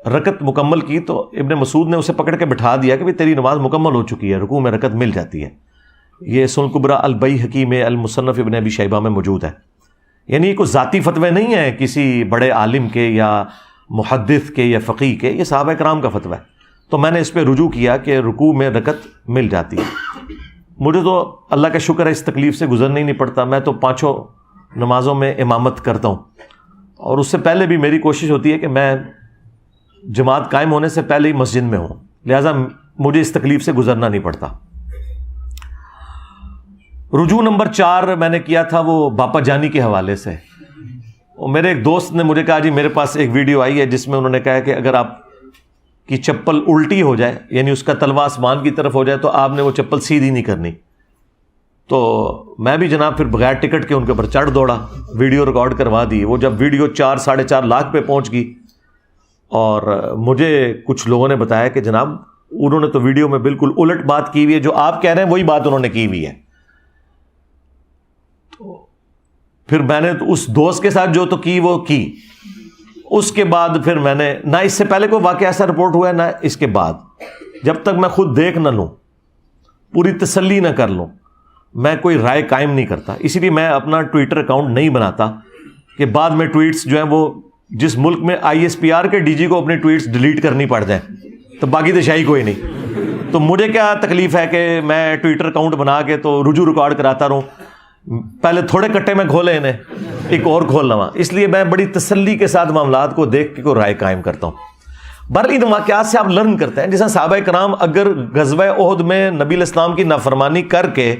[SPEAKER 1] رکعت مکمل کی، تو ابن مسعود نے اسے پکڑ کے بٹھا دیا کہ بھئی تیری نماز مکمل ہو چکی ہے، رکوع میں رکعت مل جاتی ہے۔ یہ سنن کبریٰ البیہقی میں، المصنف ابن ابی شیبہ میں موجود ہے۔ یعنی یہ کوئی ذاتی فتوے نہیں ہے کسی بڑے عالم کے یا محدث کے یا فقیہ کے، یہ صحابہ کرام کا فتویٰ ہے۔ تو میں نے اس پہ رجوع کیا کہ رکوع میں رکعت مل جاتی ہے۔ مجھے تو اللہ کا شکر ہے اس تکلیف سے گزرنا ہی نہیں پڑتا، میں تو 5 نمازوں میں امامت کرتا ہوں، اور اس سے پہلے بھی میری کوشش ہوتی ہے کہ میں جماعت قائم ہونے سے پہلے ہی مسجد میں ہوں، لہٰذا مجھے اس تکلیف سے گزرنا نہیں پڑتا۔ رجوع نمبر 4 میں نے کیا تھا وہ باپا جانی کے حوالے سے۔ میرے ایک دوست نے مجھے کہا جی میرے پاس ایک ویڈیو آئی ہے جس میں انہوں نے کہا کہ اگر آپ کی چپل الٹی ہو جائے، یعنی اس کا تلوا آسمان کی طرف ہو جائے، تو آپ نے وہ چپل سیدھی نہیں کرنی۔ تو میں بھی جناب پھر بغیر ٹکٹ کے ان کے اوپر چڑھ دوڑا، ویڈیو ریکارڈ کروا دی۔ وہ جب ویڈیو 4-4.5 لاکھ پہ پہنچ گئی، اور مجھے کچھ لوگوں نے بتایا کہ جناب انہوں نے تو ویڈیو میں بالکل الٹ بات کی ہوئی ہے، جو آپ کہہ رہے ہیں وہی بات انہوں نے کی ہوئی ہے۔ تو پھر میں نے اس دوست کے ساتھ جو تو کی وہ کی، اس کے بعد پھر میں نے نہ اس سے پہلے کوئی واقعہ ایسا رپورٹ ہوا ہے نہ اس کے بعد، جب تک میں خود دیکھ نہ لوں، پوری تسلی نہ کر لوں، میں کوئی رائے قائم نہیں کرتا۔ اسی لیے میں اپنا ٹویٹر اکاؤنٹ نہیں بناتا کہ بعد میں ٹویٹس جو ہیں وہ جس ملک میں ISPR کے DG کو اپنی ٹویٹس ڈیلیٹ کرنی پڑ جائیں، تو باقی تو شاہی کوئی نہیں۔ تو مجھے کیا تکلیف ہے کہ میں ٹویٹر اکاؤنٹ بنا کے تو رجوع ریکارڈ کراتا رہوں، پہلے تھوڑے کٹے میں کھولے انہیں، ایک اور کھولنا ہوا۔ اس لیے میں بڑی تسلی کے ساتھ معاملات کو دیکھ کے کوئی رائے قائم کرتا ہوں۔ بہرحال ان واقعات سے آپ لرن کرتے ہیں، جیسا صحابہ کرام اگر غزوہ احد میں نبی علیہ السلام کی نافرمانی کر کے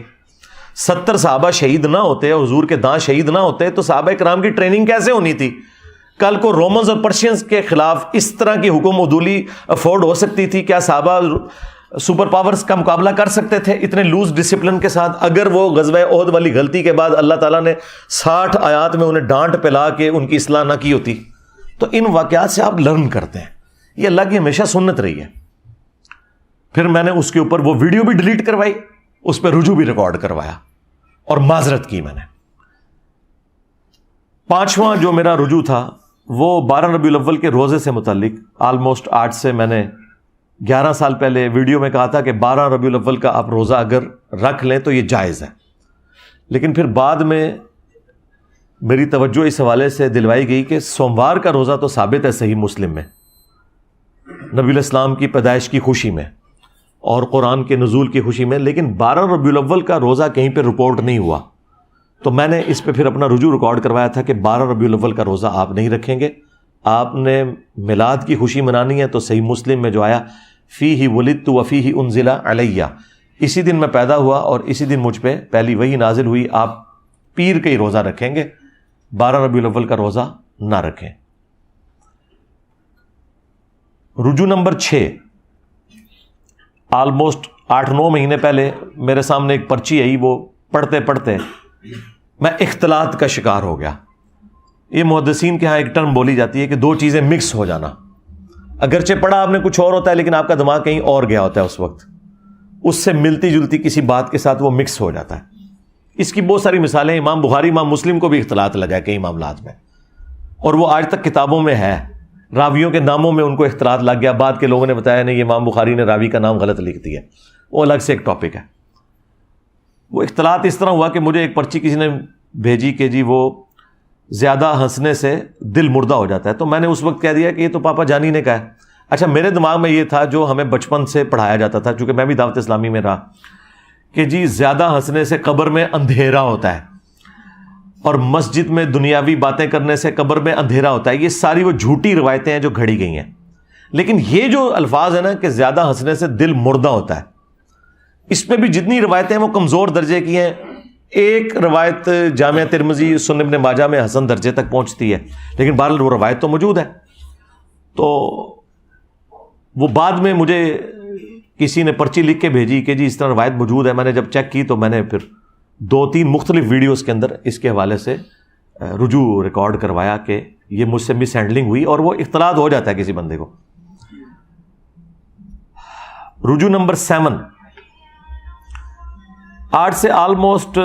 [SPEAKER 1] 70 صحابہ شہید نہ ہوتے، حضور کے داں شہید نہ ہوتے، تو صحابہ کرام کی ٹریننگ کیسے ہونی تھی؟ کل کو رومنز اور پرشینز کے خلاف اس طرح کی حکم عدولی افورڈ ہو سکتی تھی؟ کیا صحابہ سپر پاورز کا مقابلہ کر سکتے تھے اتنے لوز ڈسپلن کے ساتھ؟ اگر وہ غزوہ احد والی غلطی کے بعد اللہ تعالیٰ نے 60 آیات میں انہیں ڈانٹ پلا کے ان کی اصلاح نہ کی ہوتی؟ تو ان واقعات سے آپ لرن کرتے ہیں، یہ اللہ کی ہمیشہ سنت رہی ہے۔ پھر میں نے اس کے اوپر وہ ویڈیو بھی ڈیلیٹ کروائی، اس پہ رجوع بھی ریکارڈ کروایا اور معذرت کی میں نے۔ 5واں جو میرا رجوع تھا وہ 12 ربیع الاول کے روزے سے متعلق، آلموسٹ آج سے میں نے 11 سال پہلے ویڈیو میں کہا تھا کہ 12 ربیع الاول کا آپ روزہ اگر رکھ لیں تو یہ جائز ہے، لیکن پھر بعد میں میری توجہ اس حوالے سے دلوائی گئی کہ سوموار کا روزہ تو ثابت ہے صحیح مسلم میں، نبی علیہ السلام کی پیدائش کی خوشی میں اور قرآن کے نزول کی خوشی میں، لیکن 12 ربیع الاول کا روزہ کہیں پہ رپورٹ نہیں ہوا۔ تو میں نے اس پہ پھر اپنا رجوع ریکارڈ کروایا تھا کہ 12 ربیع الاول کا روزہ آپ نہیں رکھیں گے، آپ نے میلاد کی خوشی منانی ہے تو صحیح مسلم میں جو آیا فیہ ولدت وفیہ انزل علیہ، اسی دن میں پیدا ہوا اور اسی دن مجھ پہ پہلی وحی نازل ہوئی، آپ پیر کا ہی روزہ رکھیں گے، 12 ربیع الاول کا روزہ نہ رکھیں۔ رجوع نمبر 6، آلموسٹ 8-9 مہینے پہلے میرے سامنے ایک پرچی آئی، وہ پڑھتے پڑھتے میں اختلاط کا شکار ہو گیا۔ یہ محدثین کے ہاں ایک ٹرم بولی جاتی ہے کہ دو چیزیں مکس ہو جانا، اگرچہ پڑھا آپ نے کچھ اور ہوتا ہے لیکن آپ کا دماغ کہیں اور گیا ہوتا ہے، اس وقت اس سے ملتی جلتی کسی بات کے ساتھ وہ مکس ہو جاتا ہے۔ اس کی بہت ساری مثالیں، امام بخاری امام مسلم کو بھی اختلاط لگا ہے کئی معاملات میں، اور وہ آج تک کتابوں میں ہے، راویوں کے ناموں میں ان کو اختلاط لگ گیا، بعد کے لوگوں نے بتایا نہیں یہ امام بخاری نے راوی کا نام غلط لکھ دیا، وہ الگ سے ایک ٹاپک ہے۔ وہ اختلاط اس طرح ہوا کہ مجھے ایک پرچی کسی نے بھیجی کہ جی وہ زیادہ ہنسنے سے دل مردہ ہو جاتا ہے، تو میں نے اس وقت کہہ دیا کہ یہ تو پاپا جانی نے کہا ہے۔ اچھا، میرے دماغ میں یہ تھا جو ہمیں بچپن سے پڑھایا جاتا تھا، چونکہ میں بھی دعوت اسلامی میں رہا، کہ جی زیادہ ہنسنے سے قبر میں اندھیرا ہوتا ہے، اور مسجد میں دنیاوی باتیں کرنے سے قبر میں اندھیرا ہوتا ہے۔ یہ ساری وہ جھوٹی روایتیں ہیں جو گھڑی گئی ہیں، لیکن یہ جو الفاظ ہے نا کہ زیادہ ہنسنے سے دل مردہ ہوتا ہے، اس پہ بھی جتنی روایتیں ہیں وہ کمزور درجے کی ہیں۔ ایک روایت جامعہ ترمذی سنن ابن ماجہ میں حسن درجے تک پہنچتی ہے، لیکن بہرحال وہ روایت تو موجود ہے۔ تو وہ بعد میں مجھے کسی نے پرچی لکھ کے بھیجی کہ جی اس طرح روایت موجود ہے۔ میں نے جب چیک کی تو میں نے پھر 2-3 مختلف ویڈیوز کے اندر اس کے حوالے سے رجوع ریکارڈ کروایا کہ یہ مجھ سے مس ہینڈلنگ ہوئی، اور وہ اختلاط ہو جاتا ہے کسی بندے کو۔ رجوع نمبر 7، آج سے آلموسٹ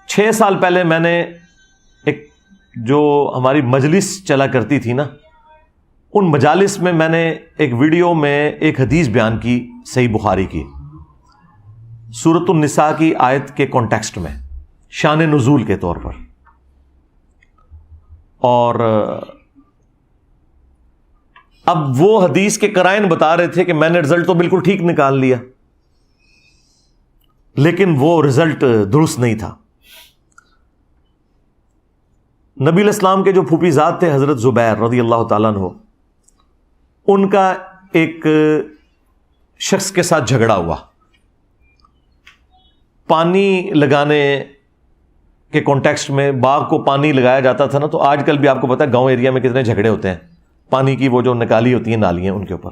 [SPEAKER 1] 6 سال پہلے میں نے ایک جو ہماری مجلس چلا کرتی تھی نا، ان مجالس میں نے ایک ویڈیو میں ایک حدیث بیان کی صحیح بخاری کی، سورۃ النساء کی آیت کے کانٹیکسٹ میں، شان نزول کے طور پر، اور اب وہ حدیث کے قرائن بتا رہے تھے کہ میں نے رزلٹ تو بالکل ٹھیک نکال لیا، لیکن وہ رزلٹ درست نہیں تھا۔ نبی علیہ السلام کے جو پھوپھی زاد تھے حضرت زبیر رضی اللہ تعالیٰ عنہ، ان کا ایک شخص کے ساتھ جھگڑا ہوا، پانی لگانے کے کانٹیکسٹ میں۔ باغ کو پانی لگایا جاتا تھا نا، تو آج کل بھی آپ کو پتا ہے گاؤں ایریا میں کتنے جھگڑے ہوتے ہیں پانی کی، وہ جو نکالی ہوتی ہیں نالیاں ان کے اوپر۔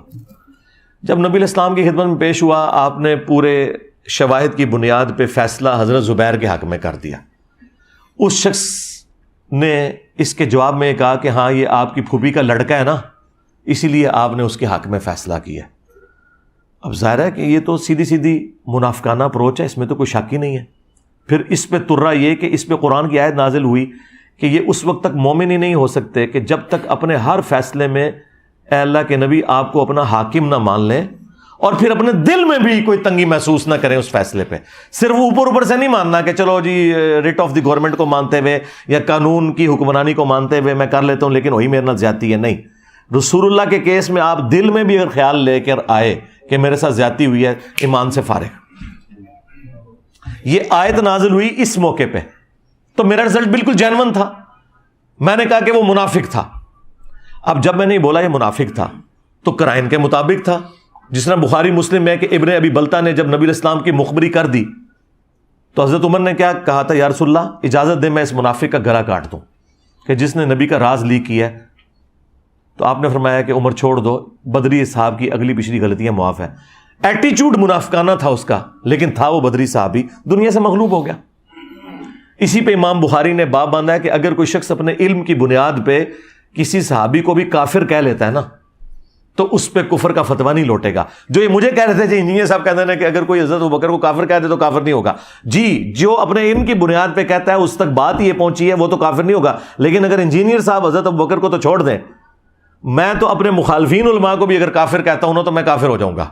[SPEAKER 1] جب نبی علیہ السلام کی خدمت میں پیش ہوا، آپ نے پورے شواہد کی بنیاد پہ فیصلہ حضرت زبیر کے حق میں کر دیا۔ اس شخص نے اس کے جواب میں کہا کہ ہاں یہ آپ کی پھوپھی کا لڑکا ہے نا، اسی لیے آپ نے اس کے حق میں فیصلہ کیا۔ اب ظاہر ہے کہ یہ تو سیدھی سیدھی منافقانہ اپروچ ہے، اس میں تو کوئی شک ہی نہیں ہے۔ پھر اس پہ ترا یہ کہ اس پہ قرآن کی آیت نازل ہوئی کہ یہ اس وقت تک مومن ہی نہیں ہو سکتے کہ جب تک اپنے ہر فیصلے میں اے اللہ کے نبی آپ کو اپنا حاکم نہ مان لیں، اور پھر اپنے دل میں بھی کوئی تنگی محسوس نہ کریں اس فیصلے پہ۔ صرف اوپر سے نہیں ماننا کہ چلو جی ریٹ آف دی گورنمنٹ کو مانتے ہوئے یا قانون کی حکمرانی کو مانتے ہوئے میں کر لیتا ہوں لیکن وہی میرے نال زیادتی ہے، نہیں۔ رسول اللہ کے کیس میں آپ دل میں بھی اگر خیال لے کر آئے کہ میرے ساتھ زیادتی ہوئی ہے، ایمان سے فارغ۔ یہ آیت نازل ہوئی اس موقع پہ، تو میرا رزلٹ بالکل جینون تھا۔ میں نے کہا کہ وہ منافق تھا۔ اب جب میں نے بولا یہ منافق تھا تو قرائن کے مطابق تھا، جس طرح بخاری مسلم میں کہ ابن ابی بلتہ نے جب نبی علیہ السلام کی مخبری کر دی تو حضرت عمر نے کیا کہا تھا، یا رسول اللہ اجازت دے میں اس منافق کا گلا کاٹ دوں کہ جس نے نبی کا راز لیک کیا ہے۔ تو آپ نے فرمایا کہ عمر چھوڑ دو، بدری صاحب کی اگلی پچھلی غلطیاں معاف ہے۔ ایٹیچیوڈ منافقانہ تھا اس کا، لیکن تھا وہ بدری صاحب ہی، دنیا سے مغلوب ہو گیا۔ اسی پہ امام بخاری نے باب باندھا ہے کہ اگر کوئی شخص اپنے علم کی بنیاد پہ کسی صحابی کو بھی کافر کہہ لیتا ہے نا تو اس پہ کفر کا فتویٰ نہیں لوٹے گا۔ جو یہ مجھے کہہ رہے تھے انجینئر صاحب کہتے ہیں کہ اگر کوئی حضرت ابوبکر کو کافر کہہ دے تو کافر نہیں ہوگا، جی جو اپنے علم کی بنیاد پہ کہتا ہے اس تک بات یہ پہنچی ہے وہ تو کافر نہیں ہوگا، لیکن اگر انجینئر صاحب حضرت ابوبکر کو تو چھوڑ دیں، میں تو اپنے مخالفین علماء کو بھی اگر کافر کہتا ہوں نا تو میں کافر ہو جاؤں گا،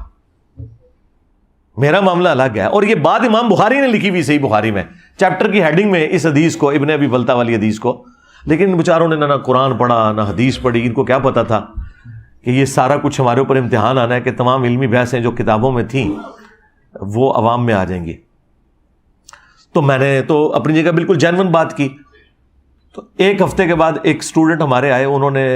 [SPEAKER 1] میرا معاملہ الگ ہے۔ اور یہ بات امام بخاری نے لکھی ہوئی صحیح بخاری میں، چیپٹر کی ہیڈنگ میں اس حدیث کو، ابن ابی بلتہ والی حدیث کو، لیکن ان بیچاروں نے نہ قرآن پڑھا نہ حدیث پڑھی، ان کو کیا پتا تھا کہ یہ سارا کچھ ہمارے اوپر امتحان آنا ہے کہ تمام علمی بحثیں جو کتابوں میں تھیں وہ عوام میں آ جائیں گی۔ تو میں نے تو اپنی جگہ بالکل جینون بات کی۔ تو ایک ہفتے کے بعد ایک اسٹوڈنٹ ہمارے آئے، انہوں نے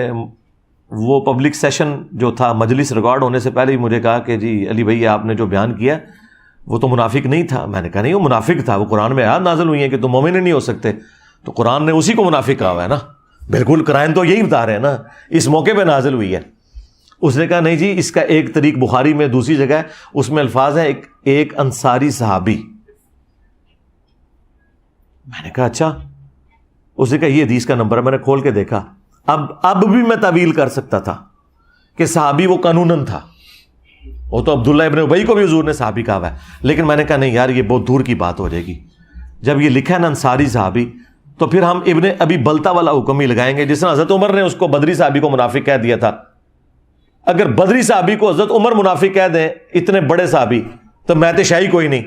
[SPEAKER 1] وہ پبلک سیشن جو تھا مجلس ریکارڈ ہونے سے پہلے ہی مجھے کہا کہ جی علی بھائی آپ نے جو بیان کیا وہ تو منافق نہیں تھا۔ میں نے کہا نہیں وہ منافق تھا، وہ قرآن میں آیات نازل ہوئی ہیں کہ تم مومن نہیں ہو سکتے، تو قرآن نے اسی کو منافق کہا ہوا ہے نا، بالکل قرآن تو یہی بتا رہے ہیں نا، اس موقع پہ نازل ہوئی ہے۔ اس نے کہا نہیں جی اس کا ایک طریق بخاری میں دوسری جگہ ہے، اس میں الفاظ ہیں ایک انصاری صحابی. میں نے کہا اچھا. اس نے کہا یہ حدیث کا نمبر ہے. میں نے کھول کے دیکھا. اب بھی میں تعویل کر سکتا تھا کہ صحابی وہ قانوناً تھا، وہ تو عبداللہ ابن ابی کو بھی حضور نے صحابی کہا ہوا ہے، لیکن میں نے کہا نہیں یار یہ بہت دور کی بات ہو جائے گی. جب یہ لکھا ہے نا انصاری صحابی تو پھر ہم ابن ابی بلتا والا حکم ہی لگائیں گے، جس طرح حضرت عمر نے اس کو بدری صحابی کو منافق کہہ دیا تھا. اگر بدری صحابی کو حضرت عمر منافق کہہ دیں، اتنے بڑے صحابی، تو میں تو شاہی کوئی نہیں.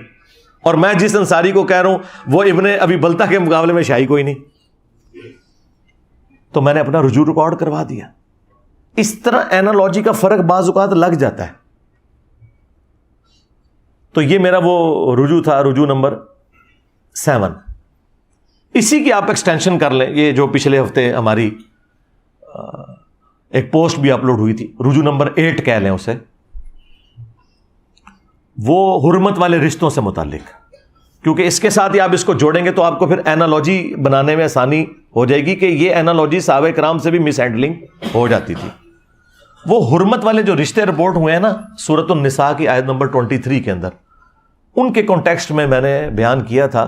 [SPEAKER 1] اور میں جس انصاری کو کہہ رہا ہوں وہ ابن ابی بلتا کے مقابلے میں شاہی کوئی نہیں. تو میں نے اپنا رجوع ریکارڈ کروا دیا. اس طرح اینالوجی کا فرق بعض اوقات لگ جاتا ہے. تو یہ میرا وہ رجوع تھا، رجوع نمبر 7. اسی کی آپ ایکسٹینشن کر لیں. یہ جو پچھلے ہفتے ہماری ایک پوسٹ بھی اپلوڈ ہوئی تھی، رجوع نمبر 8 کہہ لیں اسے، وہ حرمت والے رشتوں سے متعلق. کیونکہ اس کے ساتھ ہی آپ اس کو جوڑیں گے تو آپ کو پھر اینالوجی بنانے میں آسانی ہو جائے گی کہ یہ اینالوجی صحابہ کرام سے بھی مس ہینڈلنگ ہو جاتی تھی. وہ حرمت والے جو رشتے رپورٹ ہوئے ہیں نا سورۃ النساء کی آیت نمبر 23 کے اندر، ان کے کانٹیکسٹ میں نے بیان کیا تھا.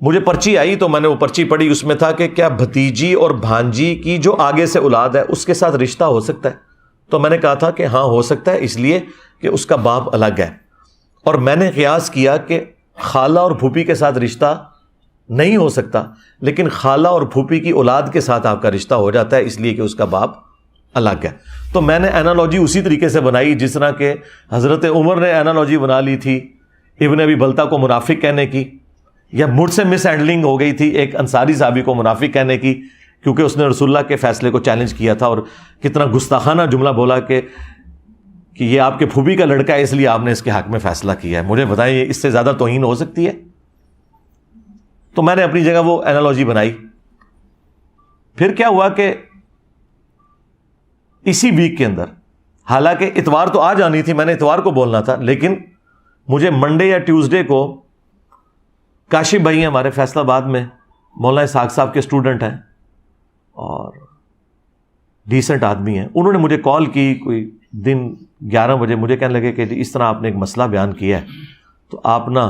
[SPEAKER 1] مجھے پرچی آئی تو میں نے وہ پرچی پڑھی. اس میں تھا کہ کیا بھتیجی اور بھانجی کی جو آگے سے اولاد ہے اس کے ساتھ رشتہ ہو سکتا ہے؟ تو میں نے کہا تھا کہ ہاں ہو سکتا ہے، اس لیے کہ اس کا باپ الگ ہے. اور میں نے قیاس کیا کہ خالہ اور پھوپھی کے ساتھ رشتہ نہیں ہو سکتا، لیکن خالہ اور پھوپھی کی اولاد کے ساتھ آپ کا رشتہ ہو جاتا ہے، اس لیے کہ اس کا باپ الگ ہے. تو میں نے اینالوجی اسی طریقے سے بنائی جس طرح کہ حضرت عمر نے اینالوجی بنا لی تھی ابن ابی بلتا کو منافق کہنے کی، یا مجھ سے مس ہینڈلنگ ہو گئی تھی ایک انصاری صحابی کو منافق کہنے کی، کیونکہ اس نے رسول اللہ کے فیصلے کو چیلنج کیا تھا اور کتنا گستاخانہ جملہ بولا کہ یہ آپ کے پھوپھی کا لڑکا ہے اس لیے آپ نے اس کے حق میں فیصلہ کیا ہے. مجھے بتائیں اس سے زیادہ توہین ہو سکتی ہے؟ تو میں نے اپنی جگہ وہ اینالوجی بنائی. پھر کیا ہوا کہ اسی ویک کے اندر، حالانکہ اتوار تو آ جانی تھی، میں نے اتوار کو بولنا تھا، لیکن مجھے منڈے یا ٹیوزڈے کو کاشف بھائی ہیں ہمارے فیصل آباد میں، مولانا اسحاق صاحب کے اسٹوڈنٹ ہیں اور ڈیسنٹ آدمی ہیں، انہوں نے مجھے کال کی کوئی دن 11 بجے. مجھے کہنے لگے کہ اس طرح آپ نے ایک مسئلہ بیان کیا ہے تو آپ نا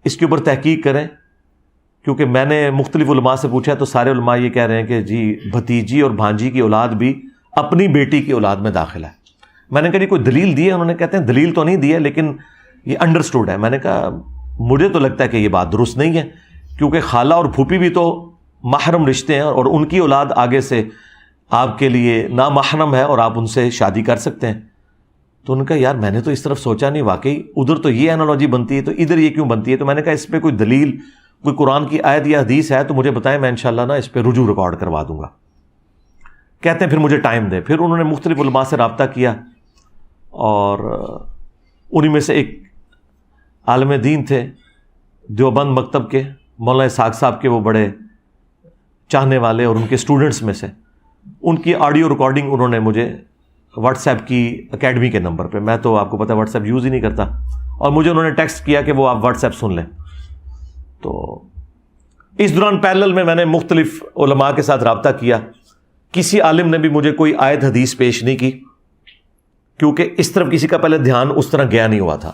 [SPEAKER 1] اس کے اوپر تحقیق کریں. کیونکہ میں نے مختلف علماء سے پوچھا تو سارے علماء یہ کہہ رہے ہیں کہ جی بھتیجی اور بھانجی کی اولاد بھی اپنی بیٹی کی اولاد میں داخل ہے. میں نے کہا کوئی دلیل دی ہے؟ انہوں نے کہتے ہیں دلیل تو نہیں دی ہے لیکن یہ انڈرسٹوڈ ہے. میں نے کہا مجھے تو لگتا ہے کہ یہ بات درست نہیں ہے، کیونکہ خالہ اور پھوپھی بھی تو محرم رشتے ہیں اور ان کی اولاد آگے سے آپ کے لیے نامحرم ہے اور آپ ان سے شادی کر سکتے ہیں. تو انہوں نے کہا یار میں نے تو اس طرف سوچا نہیں، واقعی ادھر تو یہ اینالوجی بنتی ہے تو ادھر یہ کیوں بنتی ہے؟ تو میں نے کہا اس پہ کوئی دلیل، کوئی قرآن کی آیت یا حدیث ہے تو مجھے بتائیں، میں انشاءاللہ نا اس پہ رجوع ریکارڈ کروا دوں گا. کہتے ہیں پھر مجھے ٹائم دے. پھر انہوں نے مختلف علماء سے رابطہ کیا اور انہی میں سے ایک عالم دین تھے دیوبند مکتب کے، مولانا اسحاق صاحب کے وہ بڑے چاہنے والے اور ان کے اسٹوڈنٹس میں سے، ان کی آڈیو ریکارڈنگ انہوں نے مجھے واٹس ایپ کی اکیڈمی کے نمبر پہ، میں تو آپ کو پتہ ہے واٹس ایپ یوز ہی نہیں کرتا، اور مجھے انہوں نے ٹیکسٹ کیا کہ وہ آپ واٹس ایپ سن لیں. تو اس دوران پیرلل میں نے مختلف علماء کے ساتھ رابطہ کیا. کسی عالم نے بھی مجھے کوئی آیت حدیث پیش نہیں کی، کیونکہ اس طرف کسی کا پہلے دھیان اس طرح گیا نہیں ہوا تھا.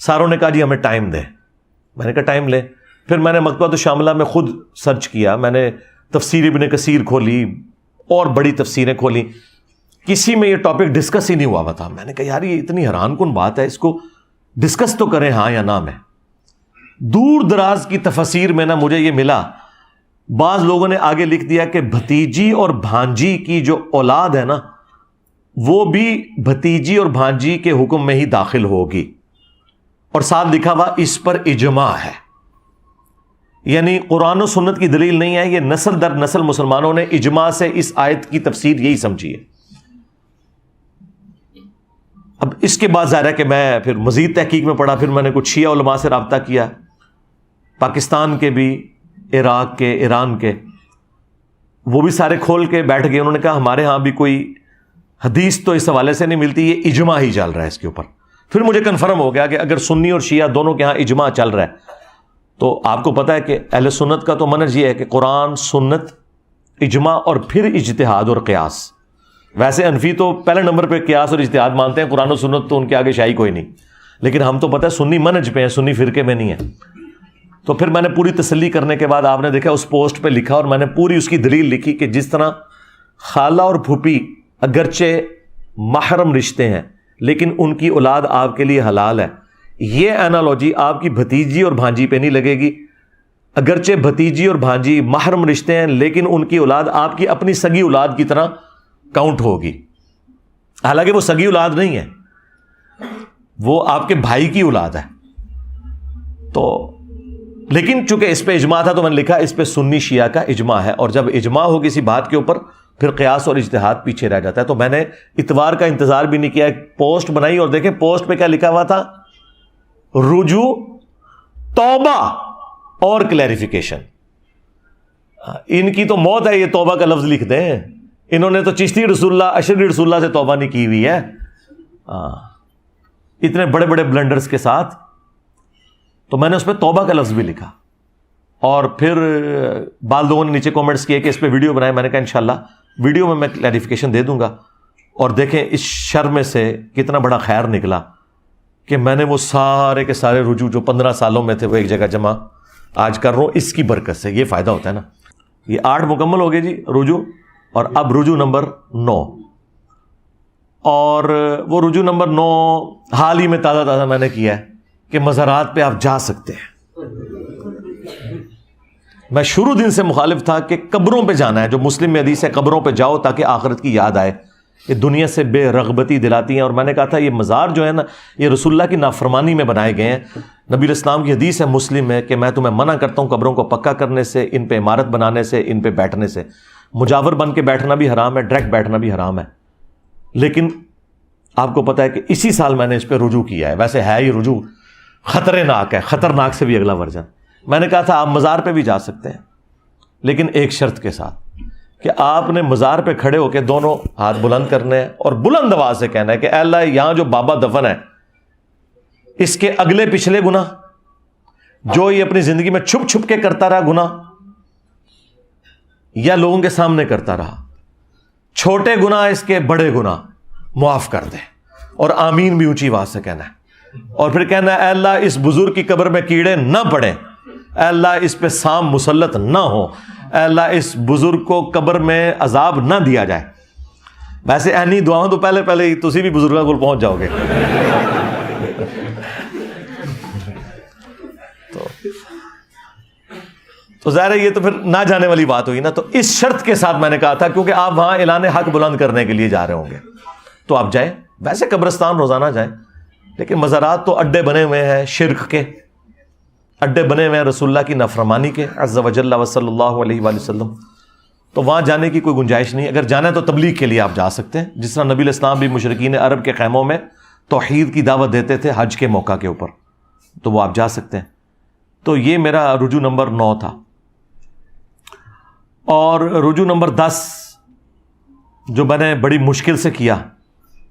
[SPEAKER 1] ساروں نے کہا جی ہمیں ٹائم دیں. میں نے کہا ٹائم لیں. پھر میں نے مکتبۃ الشاملہ میں خود سرچ کیا، میں نے تفسیر ابن کثیر کھولی اور بڑی تفسیریں کھولی، کسی میں یہ ٹاپک ڈسکس ہی نہیں ہوا تھا. میں نے کہا یار یہ اتنی حیران کن بات ہے، اس کو ڈسکس تو کریں ہاں یا نہ میں. دور دراز کی تفسیر میں نا مجھے یہ ملا، بعض لوگوں نے آگے لکھ دیا کہ بھتیجی اور بھانجی کی جو اولاد ہے نا وہ بھی بھتیجی اور بھانجی کے حکم میں ہی داخل ہوگی، اور ساتھ لکھا ہوا اس پر اجماع ہے. یعنی قرآن و سنت کی دلیل نہیں ہے، یہ نسل در نسل مسلمانوں نے اجماع سے اس آیت کی تفسیر یہی سمجھی ہے. اب اس کے بعد ظاہر ہے کہ میں پھر مزید تحقیق میں پڑا. پھر میں نے کچھ شیعہ علماء سے رابطہ کیا، پاکستان کے بھی، عراق کے، ایران کے، وہ بھی سارے کھول کے بیٹھ گئے. انہوں نے کہا ہمارے ہاں بھی کوئی حدیث تو اس حوالے سے نہیں ملتی، یہ اجماع ہی چل رہا ہے اس کے اوپر. پھر مجھے کنفرم ہو گیا کہ اگر سنی اور شیعہ دونوں کے ہاں اجماع چل رہا ہے تو آپ کو پتہ ہے کہ اہل سنت کا تو منہج یہ ہے کہ قرآن، سنت، اجماع اور پھر اجتہاد اور قیاس. ویسے حنفی تو پہلے نمبر پہ قیاس اور اجتہاد مانتے ہیں، قرآن و سنت تو ان کے آگے شاہی کوئی نہیں، لیکن ہم تو پتہ ہے سنی منہج پہ ہیں، سنی فرقے میں نہیں ہیں۔ تو پھر میں نے پوری تسلی کرنے کے بعد آپ نے دیکھا اس پوسٹ پہ لکھا، اور میں نے پوری اس کی دلیل لکھی کہ جس طرح خالہ اور پھوپھی اگرچہ محرم رشتے ہیں لیکن ان کی اولاد آپ کے لیے حلال ہے، یہ انالوجی آپ کی بھتیجی اور بھانجی پہ نہیں لگے گی۔ اگرچہ بھتیجی اور بھانجی محرم رشتے ہیں لیکن ان کی اولاد آپ کی اپنی سگی اولاد کی طرح کاؤنٹ ہوگی، حالانکہ وہ سگی اولاد نہیں ہے، وہ آپ کے بھائی کی اولاد ہے۔ تو لیکن چونکہ اس پہ اجماع تھا تو میں نے لکھا اس پہ سنی شیعہ کا اجماع ہے، اور جب اجماع ہو کسی بات کے اوپر پھر قیاس اور اجتہاد پیچھے رہ جاتا ہے۔ تو میں نے اتوار کا انتظار بھی نہیں کیا، ایک پوسٹ بنائی، اور دیکھیں پوسٹ پہ کیا لکھا ہوا تھا، رجوع، توبہ اور کلیریفیکیشن۔ ان کی تو موت ہے یہ توبہ کا لفظ لکھ دیں، انہوں نے تو چشتی رسول اللہ، اشرفی رسول اللہ سے توبہ نہیں کی ہوئی ہے اتنے بڑے بڑے بلنڈرز کے ساتھ۔ تو میں نے اس پہ توبہ کا لفظ بھی لکھا، اور پھر بعض لوگوں نے نیچے کومنٹس کیے کہ اس پہ ویڈیو بنائے، میں نے کہا انشاءاللہ ویڈیو میں کلیریفیکیشن دے دوں گا۔ اور دیکھیں اس شر میں سے کتنا بڑا خیر نکلا کہ میں نے وہ سارے کے سارے رجوع جو 15 سالوں میں تھے وہ ایک جگہ جمع آج کر رہا ہوں، اس کی برکت سے۔ یہ فائدہ ہوتا ہے نا۔ یہ 8 مکمل ہو گئے جی رجوع، اور اب رجوع نمبر 9، اور وہ رجوع نمبر 9 حال ہی میں تازہ میں نے کیا ہے کہ مزارات پہ آپ جا سکتے ہیں۔ میں شروع دن سے مخالف تھا کہ قبروں پہ جانا ہے، جو مسلم میں حدیث ہے قبروں پہ جاؤ تاکہ آخرت کی یاد آئے، یہ دنیا سے بے رغبتی دلاتی ہیں۔ اور میں نے کہا تھا یہ مزار جو ہے نا یہ رسول اللہ کی نافرمانی میں بنائے گئے ہیں۔ نبی الاسلام کی حدیث ہے مسلم میں کہ میں تمہیں منع کرتا ہوں قبروں کو پکا کرنے سے، ان پہ عمارت بنانے سے، ان پہ بیٹھنے سے۔ مجاور بن کے بیٹھنا بھی حرام ہے، ڈائریکٹ بیٹھنا بھی حرام ہے۔ لیکن آپ کو پتہ ہے کہ اسی سال میں نے اس پہ رجوع کیا ہے۔ ویسے ہے یہ رجوع خطرناک ہے، خطرناک سے بھی اگلا ورژن۔ میں نے کہا تھا آپ مزار پہ بھی جا سکتے ہیں، لیکن ایک شرط کے ساتھ کہ آپ نے مزار پہ کھڑے ہو کے دونوں ہاتھ بلند کرنے ہیں اور بلند آواز سے کہنا ہے کہ اے اللہ یہاں جو بابا دفن ہے اس کے اگلے پچھلے گناہ جو یہ اپنی زندگی میں چھپ چھپ کے کرتا رہا گناہ یا لوگوں کے سامنے کرتا رہا، چھوٹے گناہ اس کے بڑے گناہ معاف کر دے، اور آمین بھی اونچی آواز سے کہنا ہے۔ اور پھر کہنا ہے اے اللہ اس بزرگ کی قبر میں کیڑے نہ پڑیں، اے اللہ اس پہ سام مسلط نہ ہو، اے اللہ اس بزرگ کو قبر میں عذاب نہ دیا جائے۔ ویسے اینی دعاؤں تو پہلے ہی تسی بھی بزرگوں کو پہنچ جاؤ گے۔ تو ظاہر ہے یہ تو پھر نہ جانے والی بات ہوئی نا۔ تو اس شرط کے ساتھ میں نے کہا تھا کیونکہ آپ وہاں اعلان حق بلند کرنے کے لیے جا رہے ہوں گے تو آپ جائیں، ویسے قبرستان روزانہ جائیں، لیکن مزارات تو اڈے بنے ہوئے ہیں شرک کے، اڈے بنے ہوئے ہیں رسول اللہ کی نافرمانی کے عز وجل و صلی اللہ علیہ وآلہ وسلم، تو وہاں جانے کی کوئی گنجائش نہیں۔ اگر جانا ہے تو تبلیغ کے لیے آپ جا سکتے ہیں، جس طرح نبی الاسلام بھی مشرکین عرب کے خیموں میں توحید کی دعوت دیتے تھے حج کے موقع کے اوپر، تو وہ آپ جا سکتے ہیں۔ تو یہ میرا رجوع نمبر 9 تھا۔ اور رجوع نمبر 10 جو میں نے بڑی مشکل سے کیا،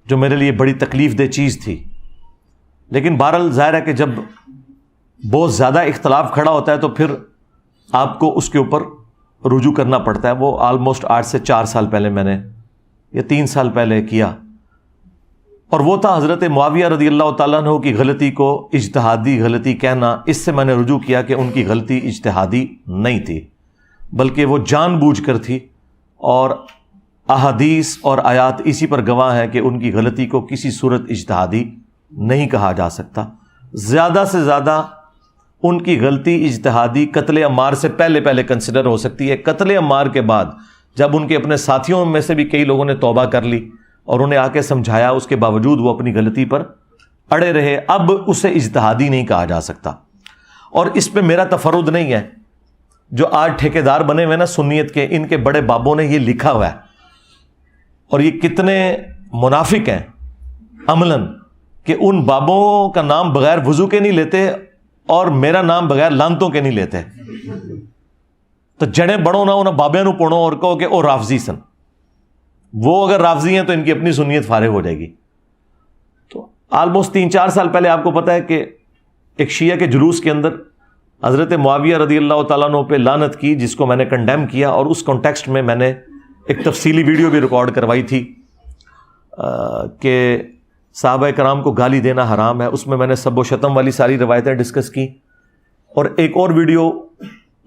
[SPEAKER 1] جو میرے لیے بڑی تکلیف دہ چیز تھی، لیکن بہرحال ظاہر ہے کہ جب بہت زیادہ اختلاف کھڑا ہوتا ہے تو پھر آپ کو اس کے اوپر رجوع کرنا پڑتا ہے۔ وہ آلموسٹ 8 سے 4 سال پہلے میں نے یا 3 سال پہلے کیا، اور وہ تھا حضرت معاویہ رضی اللہ تعالیٰ عنہ کی غلطی کو اجتہادی غلطی کہنا۔ اس سے میں نے رجوع کیا کہ ان کی غلطی اجتہادی نہیں تھی بلکہ وہ جان بوجھ کر تھی، اور احادیث اور آیات اسی پر گواہ ہے کہ ان کی غلطی کو کسی صورت اجتہادی نہیں کہا جا سکتا۔ زیادہ سے زیادہ ان کی غلطی اجتہادی قتل عمار سے پہلے کنسیڈر ہو سکتی ہے۔ قتل عمار کے بعد جب ان کے اپنے ساتھیوں میں سے بھی کئی لوگوں نے توبہ کر لی اور انہیں آ کے سمجھایا، اس کے باوجود وہ اپنی غلطی پر اڑے رہے، اب اسے اجتہادی نہیں کہا جا سکتا۔ اور اس پہ میرا تفرد نہیں ہے، جو آج ٹھیکیدار بنے ہوئے نا سنیت کے، ان کے بڑے بابوں نے یہ لکھا ہوا ہے، اور یہ کتنے منافق ہیں عملاً کہ ان بابوں کا نام بغیر وضو کے نہیں لیتے اور میرا نام بغیر لانتوں کے نہیں لیتے۔ تو جڑیں بڑھو نہ انہیں بابے نو پڑھو اور کہو کہ او رافضی سن، وہ اگر رافضی ہیں تو ان کی اپنی سنیت فارغ ہو جائے گی۔ تو آلموسٹ 3-4 سال پہلے آپ کو پتہ ہے کہ ایک شیعہ کے جلوس کے اندر حضرت معاویہ رضی اللہ تعالیٰ عنہ پہ لعنت کی، جس کو میں نے کنڈیم کیا، اور اس کانٹیکسٹ میں میں نے ایک تفصیلی ویڈیو بھی ریکارڈ کروائی تھی کہ صحابہ کرام کو گالی دینا حرام ہے، اس میں میں نے سب و شتم والی ساری روایتیں ڈسکس کی، اور ایک اور ویڈیو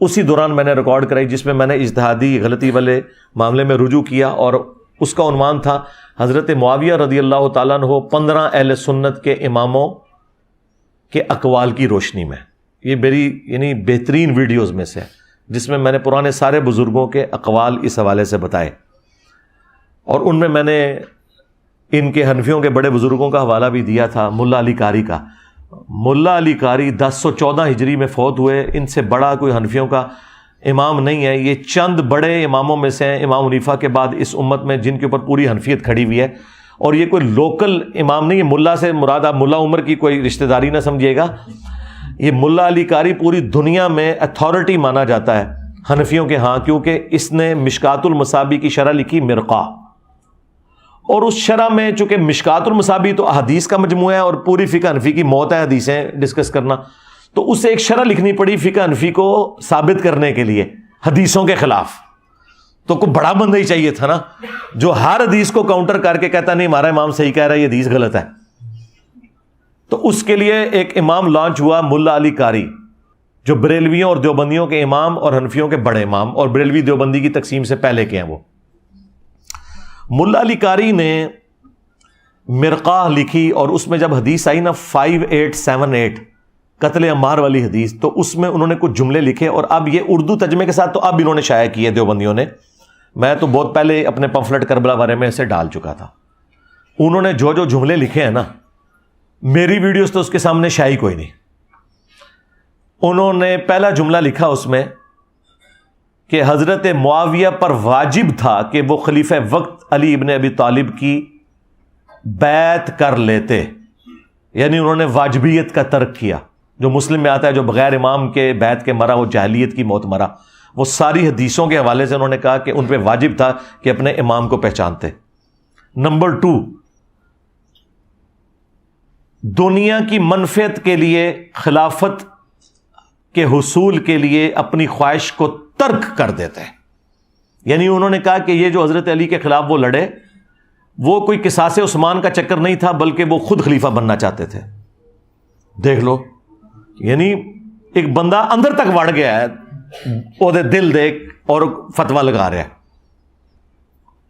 [SPEAKER 1] اسی دوران میں نے ریکارڈ کرائی جس میں میں نے اجتہادی غلطی والے معاملے میں رجوع کیا، اور اس کا عنوان تھا حضرت معاویہ رضی اللہ تعالیٰ عنہ 15 اہل سنت کے اماموں کے اقوال کی روشنی میں۔ یہ میری یعنی بہترین ویڈیوز میں سے جس میں نے پرانے سارے بزرگوں کے اقوال اس حوالے سے بتائے، اور ان میں نے ان کے حنفیوں کے بڑے بزرگوں کا حوالہ بھی دیا تھا، ملا علی قاری کا۔ ملا علی قاری 1014 ہجری میں فوت ہوئے، ان سے بڑا کوئی حنفیوں کا امام نہیں ہے، یہ چند بڑے اماموں میں سے ہیں امام حنیفہ کے بعد اس امت میں جن کے اوپر پوری حنفیت کھڑی ہوئی ہے، اور یہ کوئی لوکل امام نہیں ہے۔ ملا سے مراد آپ ملا عمر کی کوئی رشتہ داری نہ سمجھیے گا، یہ ملا علی قاری پوری دنیا میں اتھارٹی مانا جاتا ہے حنفیوں کے ہاں، کیونکہ اس نے مشکات المصابیح کی شرح لکھی مرقہ، اور اس شرح میں چونکہ مشکات المصابیح تو احادیث کا مجموعہ ہے اور پوری فقہ حنفی کی موت ہے حدیثیں ڈسکس کرنا، تو اسے ایک شرح لکھنی پڑی فقہ حنفی کو ثابت کرنے کے لیے حدیثوں کے خلاف۔ تو کوئی بڑا بندہ ہی چاہیے تھا نا جو ہر حدیث کو کاؤنٹر کر کے کہتا نہیں ہمارا امام صحیح کہہ رہا ہے، یہ حدیث غلط ہے۔ تو اس کے لیے ایک امام لانچ ہوا ملا علی قاری، جو بریلویوں اور دیوبندیوں کے امام اور حنفیوں کے بڑے امام، اور بریلوی دیوبندی کی تقسیم سے پہلے کے ہیں وہ۔ ملا علی قاری نے مرقہ لکھی، اور اس میں جب حدیث آئی نا 5878 قتل عمار والی حدیث، تو اس میں انہوں نے کچھ جملے لکھے، اور اب یہ اردو ترجمے کے ساتھ تو اب انہوں نے شائع کیے دیوبندیوں نے، میں تو بہت پہلے اپنے پمفلٹ کربلا بارے میں اسے ڈال چکا تھا۔ انہوں نے جو جملے لکھے ہیں نا، میری ویڈیوز تو اس کے سامنے شائع کوئی نہیں۔ انہوں نے پہلا جملہ لکھا اس میں کہ حضرت معاویہ پر واجب تھا کہ وہ خلیفہ وقت علی ابن ابی طالب کی بیعت کر لیتے، یعنی انہوں نے واجبیت کا ترک کیا، جو مسلم میں آتا ہے جو بغیر امام کے بیعت کے مرا وہ جاہلیت کی موت مرا۔ وہ ساری حدیثوں کے حوالے سے انہوں نے کہا کہ ان پہ واجب تھا کہ اپنے امام کو پہچانتے۔ نمبر 2، دنیا کی منفعت کے لیے، خلافت کے حصول کے لیے اپنی خواہش کو ترک کر دیتے ہیں، یعنی انہوں نے کہا کہ یہ جو حضرت علی کے خلاف وہ لڑے، وہ کوئی قصاص عثمان کا چکر نہیں تھا، بلکہ وہ خود خلیفہ بننا چاہتے تھے۔ دیکھ لو، یعنی ایک بندہ اندر تک وڑ گیا ہے، وہ دل دیکھ اور فتویٰ لگا رہا ہے۔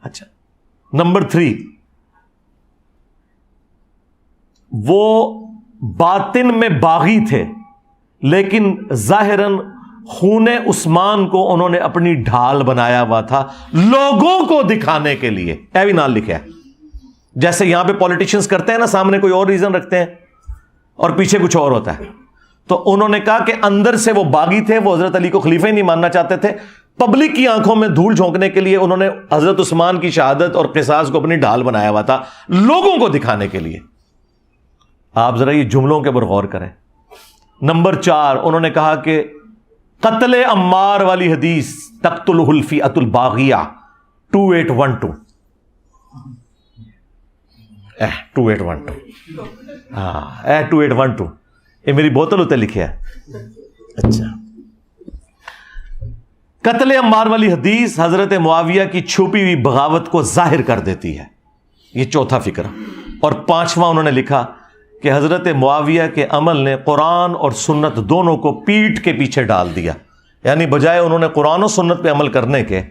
[SPEAKER 1] اچھا، نمبر 3، وہ باطن میں باغی تھے، لیکن ظاہراً خون عثمان کو انہوں نے اپنی ڈھال بنایا ہوا تھا لوگوں کو دکھانے کے لیے۔ اے بھی نال لکھا ہے، جیسے یہاں پہ پولیٹیشنز کرتے ہیں نا، سامنے کوئی اور ریزن رکھتے ہیں اور پیچھے کچھ اور ہوتا ہے۔ تو انہوں نے کہا کہ اندر سے وہ باغی تھے، وہ حضرت علی کو خلیفہ ہی نہیں ماننا چاہتے تھے، پبلک کی آنکھوں میں دھول جھونکنے کے لیے انہوں نے حضرت عثمان کی شہادت اور قصاص کو اپنی ڈھال بنایا ہوا تھا لوگوں کو دکھانے کے لیے۔ آپ ذرا یہ جملوں کے اوپر غور کریں۔ نمبر 4، انہوں نے کہا کہ قتل عمار والی حدیث تقتلہ الفئۃ الباغیہ 2812 2812 یہ میری بوتل ہوتے لکھے ہے۔ اچھا، قتل عمار والی حدیث حضرت معاویہ کی چھپی ہوئی بغاوت کو ظاہر کر دیتی ہے، یہ چوتھا فکر۔ اور 5واں انہوں نے لکھا کہ حضرت معاویہ کے عمل نے قرآن اور سنت دونوں کو پیٹھ کے پیچھے ڈال دیا، یعنی بجائے انہوں نے قرآن و سنت پہ عمل کرنے کے،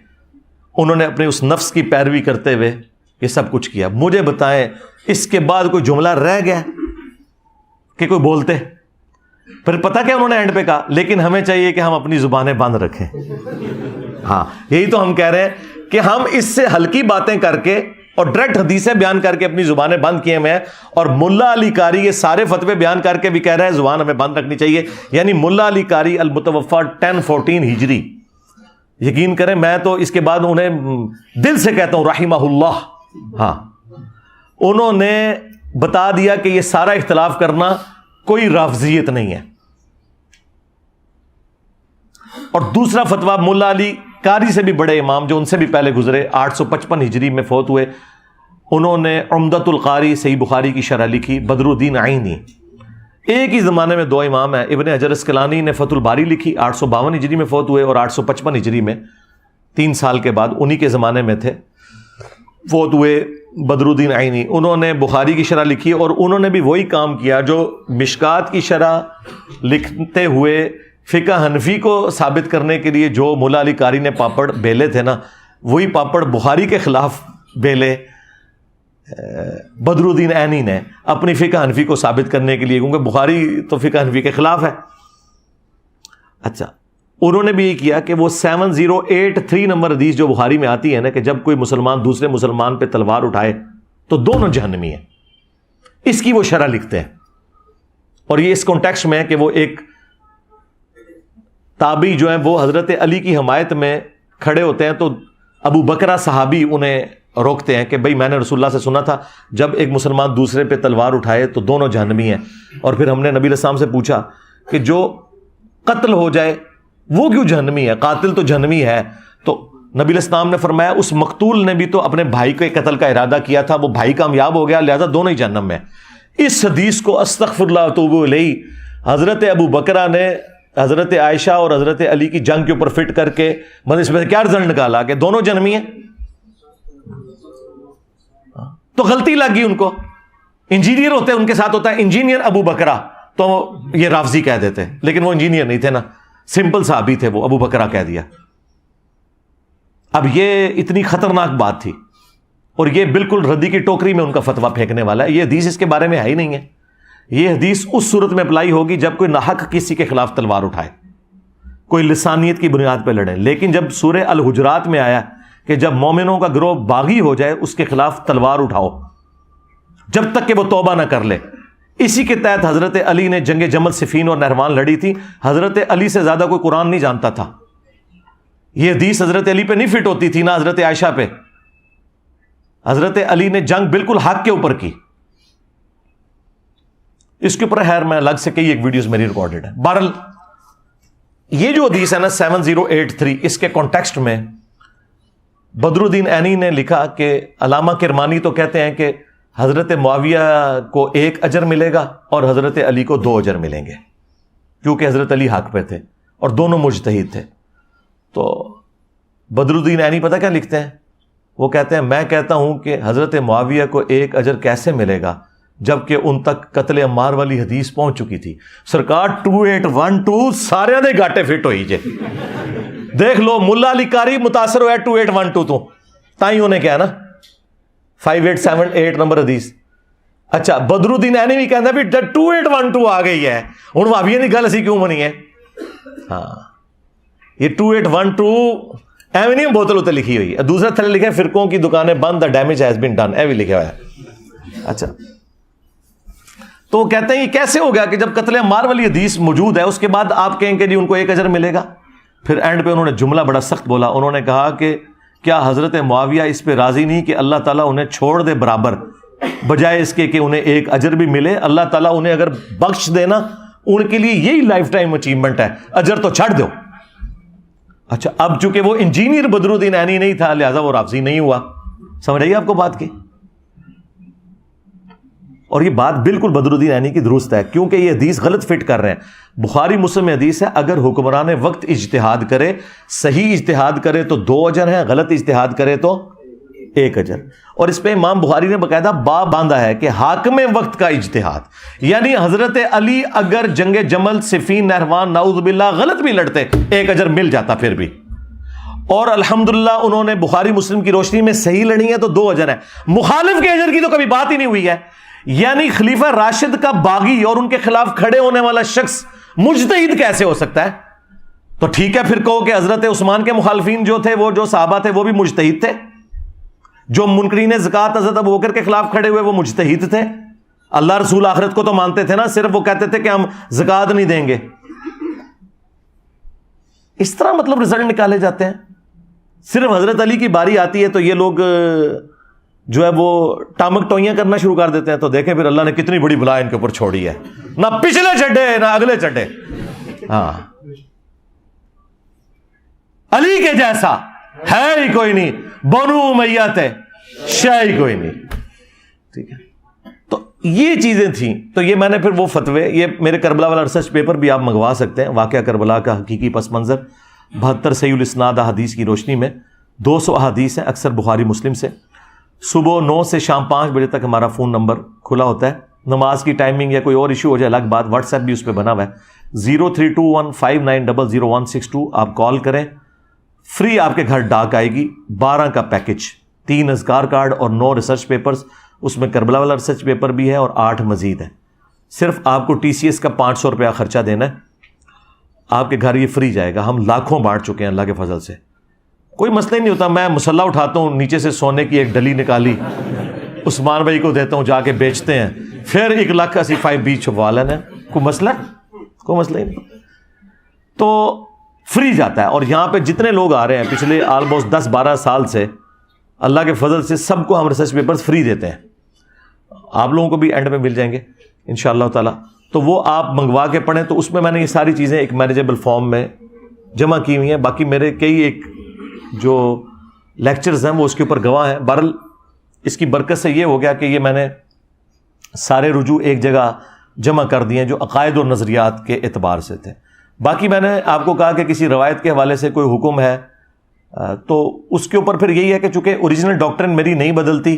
[SPEAKER 1] انہوں نے اپنے اس نفس کی پیروی کرتے ہوئے یہ سب کچھ کیا۔ مجھے بتائیں اس کے بعد کوئی جملہ رہ گیا کہ کوئی بولتے؟ پھر پتہ کیا انہوں نے اینڈ پہ کہا، لیکن ہمیں چاہیے کہ ہم اپنی زبانیں بند رکھیں۔ ہاں، یہی تو ہم کہہ رہے ہیں کہ ہم اس سے ہلکی باتیں کر کے اور ڈائریکٹ حدیثیں بیان کر کے اپنی زبانیں بند کیے ہوئے ہیں، اور ملا علی قاری یہ سارے فتوے بیان کر کے بھی کہہ رہا ہے زبان ہمیں بند رکھنی چاہیے۔ یعنی ملا علی قاری المتوفی 1014 ہجری، یقین کریں میں تو اس کے بعد انہیں دل سے کہتا ہوں رحمہ اللہ۔ ہاں، انہوں نے بتا دیا کہ یہ سارا اختلاف کرنا کوئی رافضیت نہیں ہے۔ اور دوسرا فتویٰ ملا علی قاری سے بھی بڑے امام جو ان سے بھی پہلے گزرے 855 ہجری میں فوت ہوئے، انہوں نے عمدۃ القاری صحیح بخاری کی شرح لکھی، بدر الدین عینی۔ ایک ہی زمانے میں 2 امام ہیں، ابن حجر اسقلانی نے فتح الباری لکھی 852 ہجری میں فوت ہوئے، اور 855 ہجری میں 3 سال کے بعد انہی کے زمانے میں تھے۔ فوت ہوئے بدر الدین عینی، انہوں نے بخاری کی شرح لکھی اور انہوں نے بھی وہی کام کیا جو مشکات کی شرح لکھتے ہوئے فقہ حنفی کو ثابت کرنے کے لیے جو مولا علی قاری نے پاپڑ بیلے تھے نا، وہی پاپڑ بخاری کے خلاف بیلے بدر الدین عینی نے اپنی فقہ حنفی کو ثابت کرنے کے لیے، کیونکہ بخاری تو فقہ حنفی کے خلاف ہے۔ اچھا، انہوں نے بھی یہ کیا کہ وہ 7083 نمبر حدیث جو بخاری میں آتی ہے نا کہ جب کوئی مسلمان دوسرے مسلمان پہ تلوار اٹھائے تو دونوں جہنمی ہیں، اس کی وہ شرح لکھتے ہیں۔ اور یہ اس کانٹیکسٹ میں ہے کہ وہ ایک تابعی جو ہیں وہ حضرت علی کی حمایت میں کھڑے ہوتے ہیں، تو ابو بکرہ صحابی انہیں روکتے ہیں کہ بھئی میں نے رسول اللہ سے سنا تھا جب ایک مسلمان دوسرے پہ تلوار اٹھائے تو دونوں جہنمی ہیں۔ اور پھر ہم نے نبی علیہ السلام سے پوچھا کہ جو قتل ہو جائے وہ کیوں جہنمی ہے، قاتل تو جہنمی ہے؟ تو نبی علیہ السلام نے فرمایا اس مقتول نے بھی تو اپنے بھائی کے قتل کا ارادہ کیا تھا، وہ بھائی کامیاب ہو گیا، لہذا دونوں ہی جہنم میں۔ اس حدیث کو استغفر اللہ واتوب الیہ حضرت ابو بکرہ نے حضرت عائشہ اور حضرت علی کی جنگ کے اوپر فٹ کر کے اس میں سے کیا رزلٹ نکالا کہ دونوں جہنمی ہیں، تو غلطی لگ گئی ان کو۔ انجینئر ہوتے ان کے ساتھ ہوتا ہے انجینئر ابو بکرہ، تو یہ رافضی کہہ دیتے، لیکن وہ انجینئر نہیں تھے نا، سمپل صحابی تھے، وہ ابو بکرہ کہہ دیا۔ اب یہ اتنی خطرناک بات تھی اور یہ بالکل ردی کی ٹوکری میں ان کا فتویٰ پھینکنے والا ہے۔ یہ حدیث اس کے بارے میں ہے ہی نہیں ہے۔ یہ حدیث اس صورت میں اپلائی ہوگی جب کوئی ناحق کسی کے خلاف تلوار اٹھائے، کوئی لسانیت کی بنیاد پہ لڑے، لیکن جب سورہ الحجرات میں آیا کہ جب مومنوں کا گروہ باغی ہو جائے اس کے خلاف تلوار اٹھاؤ جب تک کہ وہ توبہ نہ کر لے۔ اسی کے تحت حضرت علی نے جنگ جمل صفین اور نہروان لڑی تھی۔ حضرت علی سے زیادہ کوئی قرآن نہیں جانتا تھا۔ یہ حدیث حضرت علی پہ نہیں فٹ ہوتی تھی، نہ حضرت عائشہ پہ۔ حضرت علی نے جنگ بالکل حق کے اوپر کی۔ اس کے اوپر خیر میں الگ سے کئی ایک ویڈیوز میری ریکارڈڈ ہے۔ بہرحال یہ جو حدیث ہے نا 7083، اس کے کانٹیکسٹ میں بدر الدین عینی نے لکھا کہ علامہ کرمانی تو کہتے ہیں کہ حضرت معاویہ کو 1 اجر ملے گا اور حضرت علی کو 2 اجر ملیں گے، کیونکہ حضرت علی حق پہ تھے اور دونوں مجتہد تھے۔ تو بدر الدین عینی پتہ کیا لکھتے ہیں؟ وہ کہتے ہیں میں کہتا ہوں کہ حضرت معاویہ کو 1 اجر کیسے ملے گا جبکہ ان تک قتل عمار والی حدیث پہنچ چکی تھی۔ سرکار 2812 سارے دے گاٹے فٹ ہوئی جے، دیکھ لو ملا علی قاری متاثر ہوا 2812 تو تائیں انہیں کیا نا 5878 نمبر حدیث۔ اچھا بدر الدین عینی بھی کہتا ہے 2812 آ گئی ہے، ہن معاویہ دی گل اسی کیوں بنی ہے؟ ہاں یہ 2812 ایویں نہیں بوتل اتنے لکھی ہوئی ہے، دوسرا تھلے لکھا ہے فرقوں کی دکانیں بند، the damage has been done, ایویں لکھا ہوا ہے۔ اچھا تو وہ کہتے ہیں یہ کیسے ہو گیا کہ جب قتل عمار والی حدیث موجود ہے اس کے بعد آپ کہیں کہ جی ان کو 1 اجر ملے گا؟ پھر اینڈ پہ انہوں نے جملہ بڑا سخت بولا، انہوں نے کہا کہ کیا حضرت معاویہ اس پہ راضی نہیں کہ اللہ تعالیٰ انہیں چھوڑ دے برابر، بجائے اس کے کہ انہیں 1 اجر بھی ملے؟ اللہ تعالیٰ انہیں اگر بخش دینا ان کے لیے یہی لائف ٹائم اچیومنٹ ہے، اجر تو چھڑ دو۔ اچھا اب چونکہ وہ انجینئر بدر الدین عینی نہیں تھا لہذا وہ رافضی نہیں ہوا۔ سمجھ آئیے آپ کو بات کی؟ اور یہ بات بالکل بدر الدین عینی کی درست ہے، کیونکہ یہ حدیث غلط فٹ کر رہے ہیں۔ بخاری مسلم میں حدیث ہے اگر حکمران وقت اجتہاد کرے، صحیح اجتہاد کرے تو 2 اجر ہیں، غلط اجتہاد کرے تو 1 اجر۔ اور اس پہ امام بخاری نے باقاعدہ باب باندھا ہے کہ حاکم وقت کا اجتہاد، یعنی حضرت علی اگر جنگ جمل صفین نہروان نعوذ باللہ غلط بھی لڑتے 1 اجر مل جاتا پھر بھی، اور الحمدللہ انہوں نے بخاری مسلم کی روشنی میں صحیح لڑی ہے تو 2 اجر ہیں۔ مخالف کے اجر کی تو کبھی بات ہی نہیں ہوئی ہے۔ یعنی خلیفہ راشد کا باغی اور ان کے خلاف کھڑے ہونے والا شخص مجتہد کیسے ہو سکتا ہے؟ تو ٹھیک ہے پھر کہو کہ حضرت عثمان کے مخالفین جو تھے، وہ جو صحابہ تھے وہ بھی مجتہد تھے، جو منکرین زکوٰۃ حضرت ابوبکر کے خلاف کھڑے ہوئے وہ مجتہد تھے۔ اللہ رسول آخرت کو تو مانتے تھے نا، صرف وہ کہتے تھے کہ ہم زکوٰۃ نہیں دیں گے۔ اس طرح مطلب رزلٹ نکالے جاتے ہیں۔ صرف حضرت علی کی باری آتی ہے تو یہ لوگ جو ہے وہ ٹامک ٹوئیاں کرنا شروع کر دیتے ہیں۔ تو دیکھیں پھر اللہ نے کتنی بڑی بلا ان کے اوپر چھوڑی ہے، نہ پچھلے چڈے نہ اگلے چڈے۔ ہاں علی کے جیسا ہے ہی کوئی نہیں، بنو امیہ تھے شے ہی کوئی نہیں۔ ٹھیک ہے، تو یہ چیزیں تھیں۔ تو یہ میں نے پھر وہ فتوے، یہ میرے کربلا والا ریسرچ پیپر بھی آپ منگوا سکتے ہیں، واقعہ کربلا کا حقیقی پس منظر 72 صحیح الاسناد احادیث کی روشنی میں 200 احادیث ہیں، اکثر بخاری مسلم سے۔ صبح 9 سے شام 5 بجے تک ہمارا فون نمبر کھلا ہوتا ہے. نماز کی ٹائمنگ یا کوئی اور ایشو ہو جائے الگ بات, واٹس ایپ بھی اس پہ بنا ہوا ہے. 032159000162 آپ کال کریں. فری آپ کے گھر ڈاک آئے گی. 12 کا پیکج, 3 اذکار کارڈ اور 9 ریسرچ پیپرز. اس میں کربلا والا ریسرچ پیپر بھی ہے اور 8 مزید ہیں. صرف آپ کو TCS کا 500 روپیہ خرچہ دینا ہے, آپ کے گھر یہ فری جائے گا. ہم لاکھوں بانٹ چکے ہیں اللہ کے فضل سے, کوئی مسئلہ ہی نہیں ہوتا. میں مسلح اٹھاتا ہوں, نیچے سے سونے کی ایک ڈلی نکالی, عثمان بھائی کو دیتا ہوں, جا کے بیچتے ہیں, پھر 1,85,20 چھپوا لینا. کوئی مسئلہ ہی نہیں. تو فری جاتا ہے. اور یہاں پہ جتنے لوگ آ رہے ہیں پچھلے آلموسٹ 10-12 سال سے, اللہ کے فضل سے سب کو ہم ریسرچ پیپرز فری دیتے ہیں. آپ لوگوں کو بھی اینڈ میں مل جائیں گے انشاءاللہ تعالیٰ. تو وہ آپ منگوا کے پڑھیں. تو اس میں نے یہ ساری چیزیں ایک مینیجیبل فارم میں جمع کی ہوئی ہیں. باقی میرے کئی ایک جو لیکچرز ہیں وہ اس کے اوپر گواہ ہیں. بہرحال اس کی برکت سے یہ ہو گیا کہ یہ میں نے سارے رجوع ایک جگہ جمع کر دیے جو عقائد اور نظریات کے اعتبار سے تھے. باقی میں نے آپ کو کہا کہ کسی روایت کے حوالے سے کوئی حکم ہے تو اس کے اوپر پھر یہی ہے کہ چونکہ اوریجنل ڈاکٹرن میری نہیں بدلتی,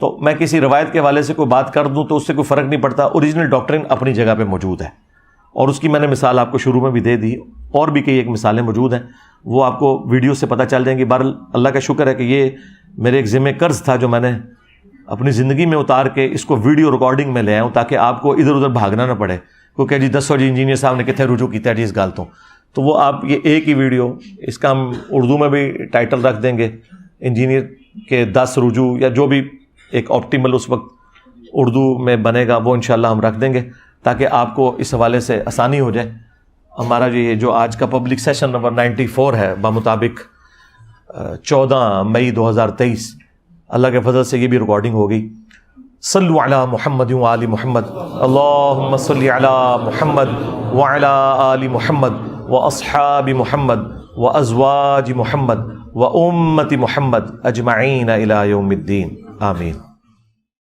[SPEAKER 1] تو میں کسی روایت کے حوالے سے کوئی بات کر دوں تو اس سے کوئی فرق نہیں پڑتا. اوریجنل ڈاکٹرن اپنی جگہ پہ موجود ہے, اور اس کی میں نے مثال آپ کو شروع میں بھی دے دی. اور بھی کئی ایک مثالیں موجود ہیں, وہ آپ کو ویڈیو سے پتہ چل جائیں گی. بہرحال اللہ کا شکر ہے کہ یہ میرے ایک ذمہ قرض تھا جو میں نے اپنی زندگی میں اتار کے اس کو ویڈیو ریکارڈنگ میں لے آیا ہوں, تاکہ آپ کو ادھر ادھر بھاگنا نہ پڑے. کوئی کہ جی دسو جی انجینئر صاحب نے کتنے رجوع کیتا ہے جی اس گال تو وہ آپ یہ ایک ہی ویڈیو, اس کا ہم اردو میں بھی ٹائٹل رکھ دیں گے, انجینئر کے 10 رجوع, یا جو بھی ایک آپٹیمل اس وقت اردو میں بنے گا وہ انشاءاللہ ہم رکھ دیں گے, تاکہ آپ کو اس حوالے سے آسانی ہو جائے. ہمارا جو آج کا پبلک سیشن نمبر 94 ہے بمطابق 14 مئی 2023, اللہ کے فضل سے یہ بھی ریکارڈنگ ہوگی. صلو علی محمد و آل محمد, اللہم صلی علی محمد وعلی آل محمد و اصحاب محمد و ازواج محمد و امت محمد اجمعین الی یوم الدین, آمین.